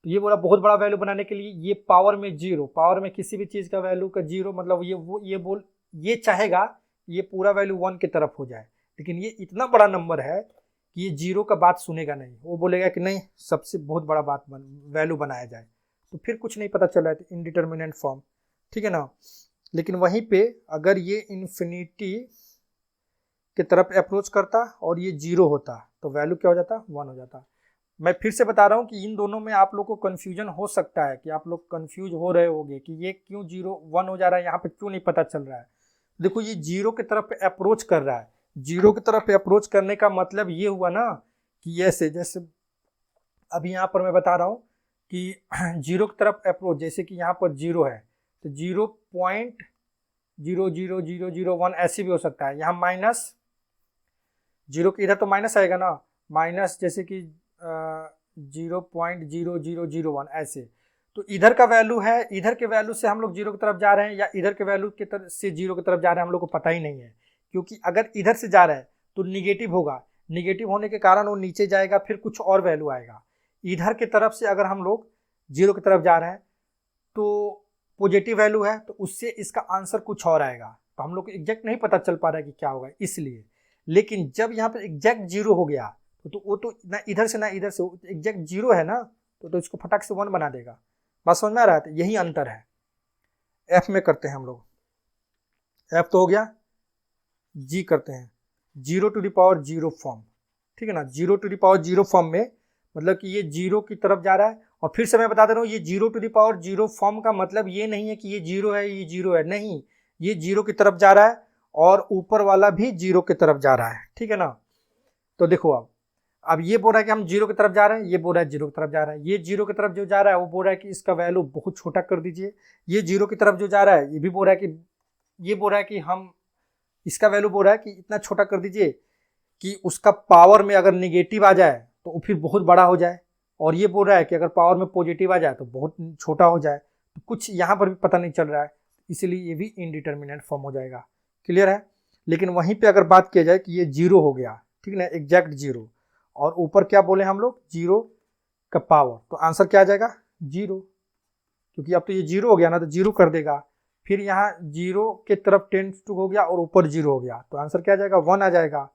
तो ये बोला बहुत बड़ा वैल्यू बनाने के लिए ये पावर में जीरो, पावर में किसी भी चीज़ का वैल्यू का जीरो, मतलब ये चाहेगा ये पूरा वैल्यू 1 की तरफ हो जाए, लेकिन ये इतना बड़ा नंबर है कि ये जीरो का बात सुनेगा नहीं, वो बोलेगा कि नहीं सबसे बहुत बड़ा बात वैल्यू बनाया जाए, तो फिर कुछ नहीं पता चल रहा है, इनडिटर्मिनेंट फॉर्म, ठीक है ना। लेकिन वहीं पे अगर ये इन्फिनिटी की तरफ अप्रोच करता और ये जीरो होता तो वैल्यू क्या हो जाता, 1 हो जाता। मैं फिर से बता रहा हूँ कि इन दोनों में आप लोग को कन्फ्यूजन हो सकता है, कि आप लोग कन्फ्यूज हो रहे होंगे कि ये क्यों 1 हो जा रहा है, यहाँ पे क्यों नहीं पता चल रहा है। देखो ये जीरो की तरफ अप्रोच कर रहा है, जीरो की तरफ अप्रोच करने का मतलब ये हुआ ना कि ऐसे जैसे अभी यहाँ पर मैं बता रहा हूँ कि जीरो की तरफ अप्रोच, जैसे कि यहाँ पर जीरो है तो 0.00001 ऐसे भी हो सकता है, यहाँ माइनस जीरो के इधर तो माइनस आएगा ना, माइनस जैसे कि 0.00001 ऐसे, तो इधर का वैल्यू है, इधर के वैल्यू से हम लोग जीरो की तरफ जा रहे हैं या इधर के वैल्यू की तरफ से जीरो की तरफ जा रहे हैं हम लोग को पता ही नहीं है, क्योंकि अगर इधर से जा रहे हैं तो निगेटिव होगा, निगेटिव होने के कारण वो नीचे जाएगा, फिर कुछ और वैल्यू आएगा। इधर की तरफ से अगर हम लोग जीरो की तरफ जा रहे हैं तो पॉजिटिव वैल्यू है, तो उससे इसका आंसर कुछ और आएगा, तो हम लोग को एग्जैक्ट नहीं पता चल पा रहा है कि क्या होगा इसलिए। लेकिन जब यहाँ पर एग्जैक्ट जीरो हो गया तो वो तो ना इधर से ना इधर से एग्जैक्ट जीरो है ना, तो इसको फटाक से 1 बना देगा। बात समझ में आ रहा है, तो यही अंतर है। एफ में करते हैं हम लोग, एफ तो हो गया, जी करते हैं, 0 to the power zero form, ठीक है ना। 0 to the power zero form में मतलब कि ये जीरो की तरफ जा रहा है, और फिर से मैं बता दे रहा हूँ ये 0 to the power zero form का मतलब ये नहीं है कि ये जीरो है ये जीरो है, नहीं, ये जीरो की तरफ जा रहा है और ऊपर वाला भी जीरो की तरफ जा रहा है, ठीक है ना। तो देखो अब ये बोल रहा है कि हम जीरो की तरफ जा रहे हैं, ये बोल रहा है जीरो की तरफ जा रहा है, ये जीरो की तरफ जो जा रहा है वो बोल रहा है कि इसका वैल्यू बहुत छोटा कर दीजिए, ये जीरो की तरफ जो जा रहा है ये भी बोल रहा है कि ये बोल रहा है कि हम इसका वैल्यू बोल रहा है कि इतना छोटा कर दीजिए कि उसका पावर में अगर निगेटिव आ जाए तो फिर बहुत बड़ा हो जाए, और ये बोल रहा है कि अगर पावर में पॉजिटिव आ जाए तो बहुत छोटा हो जाए, तो कुछ यहाँ पर भी पता नहीं चल रहा है, इसीलिए ये भी इनडिटर्मिनेंट फॉर्म हो जाएगा। क्लियर है। लेकिन वहीं पे अगर बात किया जाए कि ये जीरो हो गया, ठीक ना, एग्जैक्ट जीरो, और ऊपर क्या बोले हम लोग जीरो का पावर, तो आंसर क्या आ जाएगा जीरो, क्योंकि अब तो ये जीरो हो गया ना तो जीरो कर देगा, फिर यहाँ जीरो के तरफ 10 हो गया और ऊपर जीरो हो गया, तो आंसर क्या आ जाएगा 1 आ जाएगा।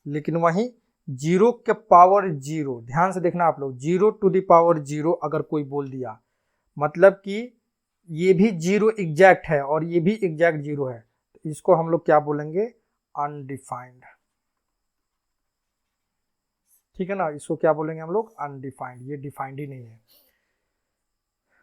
लेकिन वहीं जीरो के पावर जीरो, ध्यान से देखना आप लोग, 0 टू द पावर जीरो अगर कोई बोल दिया मतलब कि ये भी जीरो एग्जैक्ट है और ये भी एग्जैक्ट जीरो है, तो इसको हम लोग क्या बोलेंगे अनडिफाइंड, ठीक है ना, इसको क्या बोलेंगे हम लोग अनडिफाइंड, ये डिफाइंड ही नहीं है।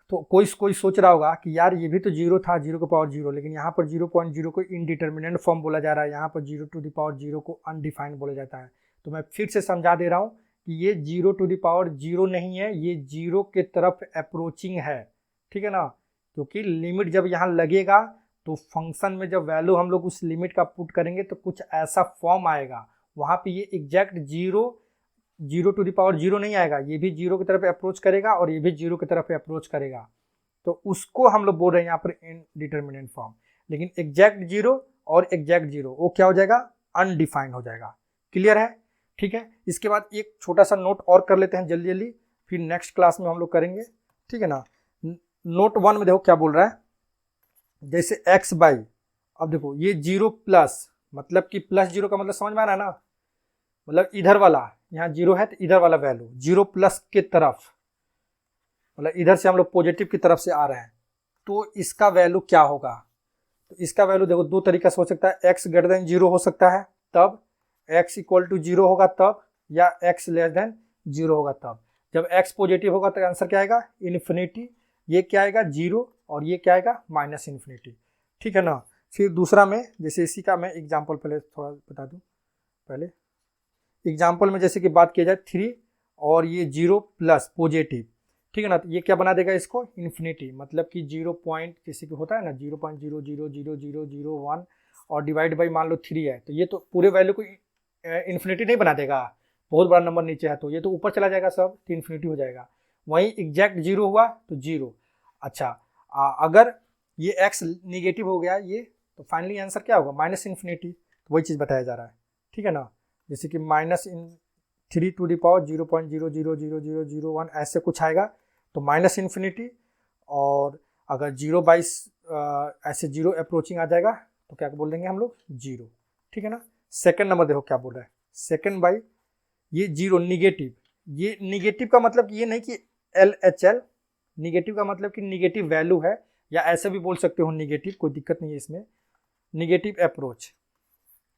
तो कोई सोच रहा होगा कि यार ये भी तो जीरो था, 0 की पावर 0, लेकिन यहाँ पर 0.0 को इनडिटर्मिनेंट फॉर्म बोला जा रहा है, यहाँ पर 0 टू द पावर 0 को अनडिफाइंड बोला जाता है। तो मैं फिर से समझा दे रहा हूँ कि ये 0 टू द पावर 0 नहीं है, ये 0 के तरफ अप्रोचिंग है, ठीक है ना। क्योंकि लिमिट जब यहाँ लगेगा तो फंक्शन में जब वैल्यू हम लोग उस लिमिट का पुट करेंगे तो कुछ ऐसा फॉर्म आएगा, वहाँ पे ये एग्जैक्ट 0 टू द पावर 0 नहीं आएगा, ये भी 0 की तरफ अप्रोच करेगा और ये भी 0 की तरफ अप्रोच करेगा। तो उसको हम लोग बोल रहे हैं यहाँ पर इनडिटर्मिनेंट फॉर्म। लेकिन एग्जैक्ट 0 और एग्जैक्ट 0 वो क्या हो जाएगा, अनडिफाइंड हो जाएगा। क्लियर है, ठीक है। इसके बाद एक छोटा सा नोट और कर लेते हैं जल्दी जल्दी, फिर नेक्स्ट क्लास में हम लोग करेंगे, ठीक है ना। नोट 1 में देखो क्या बोल रहा है, जैसे x बाई, अब देखो ये 0 प्लस, मतलब कि प्लस 0 का मतलब समझ में आ रहा है ना, मतलब इधर वाला, यहाँ 0 है तो इधर वाला वैल्यू 0 प्लस के तरफ, मतलब इधर से हम लोग पॉजिटिव की तरफ से आ रहे हैं, तो इसका वैल्यू क्या होगा। तो इसका वैल्यू देखो दो तरीका से हो सकता है, x ग्रेटर देन 0 हो सकता है तब, x इक्वल टू 0 होगा तब, या x लेस देन 0 होगा तब। जब x पॉजिटिव होगा तो आंसर क्या आएगा, इन्फिनिटी, ये क्या आएगा 0, और ये क्या आएगा माइनस इन्फिनिटी, ठीक है ना। फिर दूसरा में, जैसे इसी का मैं एग्जाम्पल पहले थोड़ा बता दूँ, पहले एग्जाम्पल में जैसे कि बात किया जाए 3 और ये 0 प्लस पॉजिटिव, ठीक है ना, तो ये क्या बना देगा इसको इन्फिनिटी, मतलब कि 0 पॉइंट जैसे कि होता है ना 0.0000001 और डिवाइड बाई मान लो 3 है, तो ये तो पूरे वैल्यू को इन्फिनिटी नहीं बना देगा, बहुत बड़ा नंबर नीचे है तो ये तो ऊपर चला जाएगा सब, तो इन्फिनिटी हो जाएगा। वहीं एग्जैक्ट 0 हुआ तो 0। अच्छा अगर ये x निगेटिव हो गया ये, तो फाइनली आंसर क्या होगा, माइनस इन्फिनिटी, तो वही चीज़ बताया जा रहा है, ठीक है ना। जैसे कि माइनस 3 टू द पावर 0.0000001 ऐसे कुछ आएगा तो माइनस इन्फिनिटी, और अगर 0 बाई ऐसे 0 अप्रोचिंग आ जाएगा तो क्या बोल देंगे हम लोग 0, ठीक है ना। सेकंड नंबर देखो क्या बोल रहा है, सेकंड बाई ये 0 निगेटिव, ये निगेटिव का मतलब ये नहीं कि LHL, निगेटिव का मतलब कि निगेटिव वैल्यू है, या ऐसे भी बोल सकते हो निगेटिव, कोई दिक्कत नहीं है इसमें, निगेटिव अप्रोच,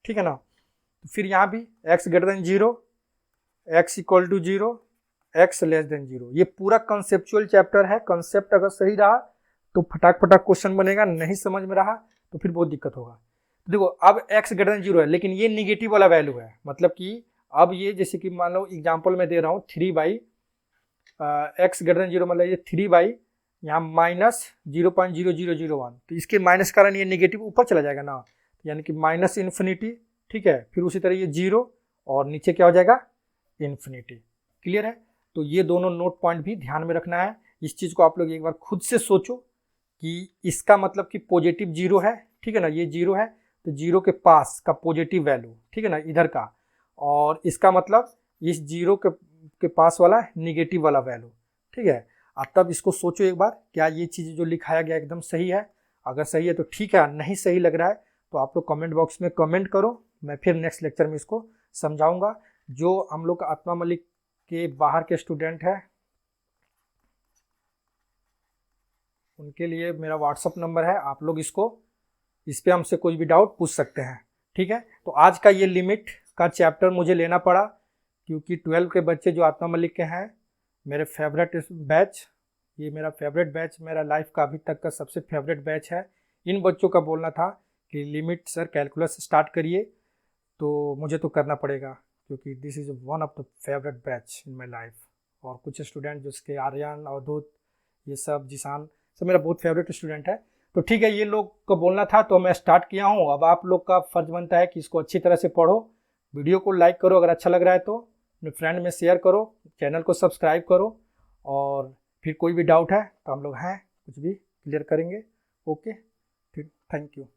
ठीक है ना। तो फिर यहाँ भी x greater than 0, x equal to 0, x less than 0, ये पूरा कंसेप्चुअल चैप्टर है। कंसेप्ट अगर सही रहा तो फटाक क्वेश्चन बनेगा, नहीं समझ में रहा तो फिर बहुत दिक्कत होगा। तो देखो अब x ग्रेटर देन 0 है, लेकिन ये निगेटिव वाला वैल्यू है, मतलब कि अब ये जैसे कि मान लो एग्जाम्पल में दे रहा हूँ 3 बाई x ग्रेटर देन 0, मतलब ये 3 बाई यहाँ माइनस 0.0001, तो इसके माइनस कारण ये निगेटिव ऊपर चला जाएगा ना, यानी कि माइनस इन्फिनिटी, ठीक है। फिर उसी तरह ये 0 और नीचे क्या हो जाएगा इन्फिनिटी। क्लियर है, तो ये दोनों नोट पॉइंट भी ध्यान में रखना है। इस चीज़ को आप लोग एक बार खुद से सोचो कि इसका मतलब कि पॉजिटिव 0 है, ठीक है ना, ये 0 है तो 0 के पास का पॉजिटिव वैल्यू, ठीक है ना, इधर का, और इसका मतलब इस 0 के पास वाला निगेटिव वाला वैल्यू, ठीक है। अब तब इसको सोचो एक बार, क्या ये चीज़ जो लिखाया गया एकदम सही है, अगर सही है तो ठीक है, नहीं सही लग रहा है तो आप लोग कमेंट बॉक्स में कमेंट करो, मैं फिर नेक्स्ट लेक्चर में इसको समझाऊंगा। जो हम लोग आत्मा मलिक के बाहर के स्टूडेंट हैं उनके लिए मेरा व्हाट्सअप नंबर है, आप लोग इस पे हमसे कोई भी डाउट पूछ सकते हैं, ठीक है। तो आज का ये लिमिट का चैप्टर मुझे लेना पड़ा क्योंकि 12 के बच्चे जो आत्मा मलिक के हैं मेरे फेवरेट बैच, ये मेरा फेवरेट बैच, मेरा लाइफ का अभी तक का सबसे फेवरेट बैच है। इन बच्चों का बोलना था कि लिमिट सर कैलकुलस स्टार्ट करिए, तो मुझे तो करना पड़ेगा क्योंकि this is one of the favourite batch in my life. और कुछ स्टूडेंट जिसके आर्यन अवधूत ये सब जिसान सब मेरा बहुत फेवरेट स्टूडेंट है। तो ठीक है, ये लोग को बोलना था तो मैं स्टार्ट किया हूँ। अब आप लोग का फर्ज बनता है कि इसको अच्छी तरह से पढ़ो, वीडियो को लाइक करो, अगर अच्छा लग रहा है तो अपने फ्रेंड में शेयर करो, चैनल को सब्सक्राइब करो, और फिर कोई भी डाउट है तो हम लोग हैं कुछ भी क्लियर करेंगे। ओके, फिर थैंक यू।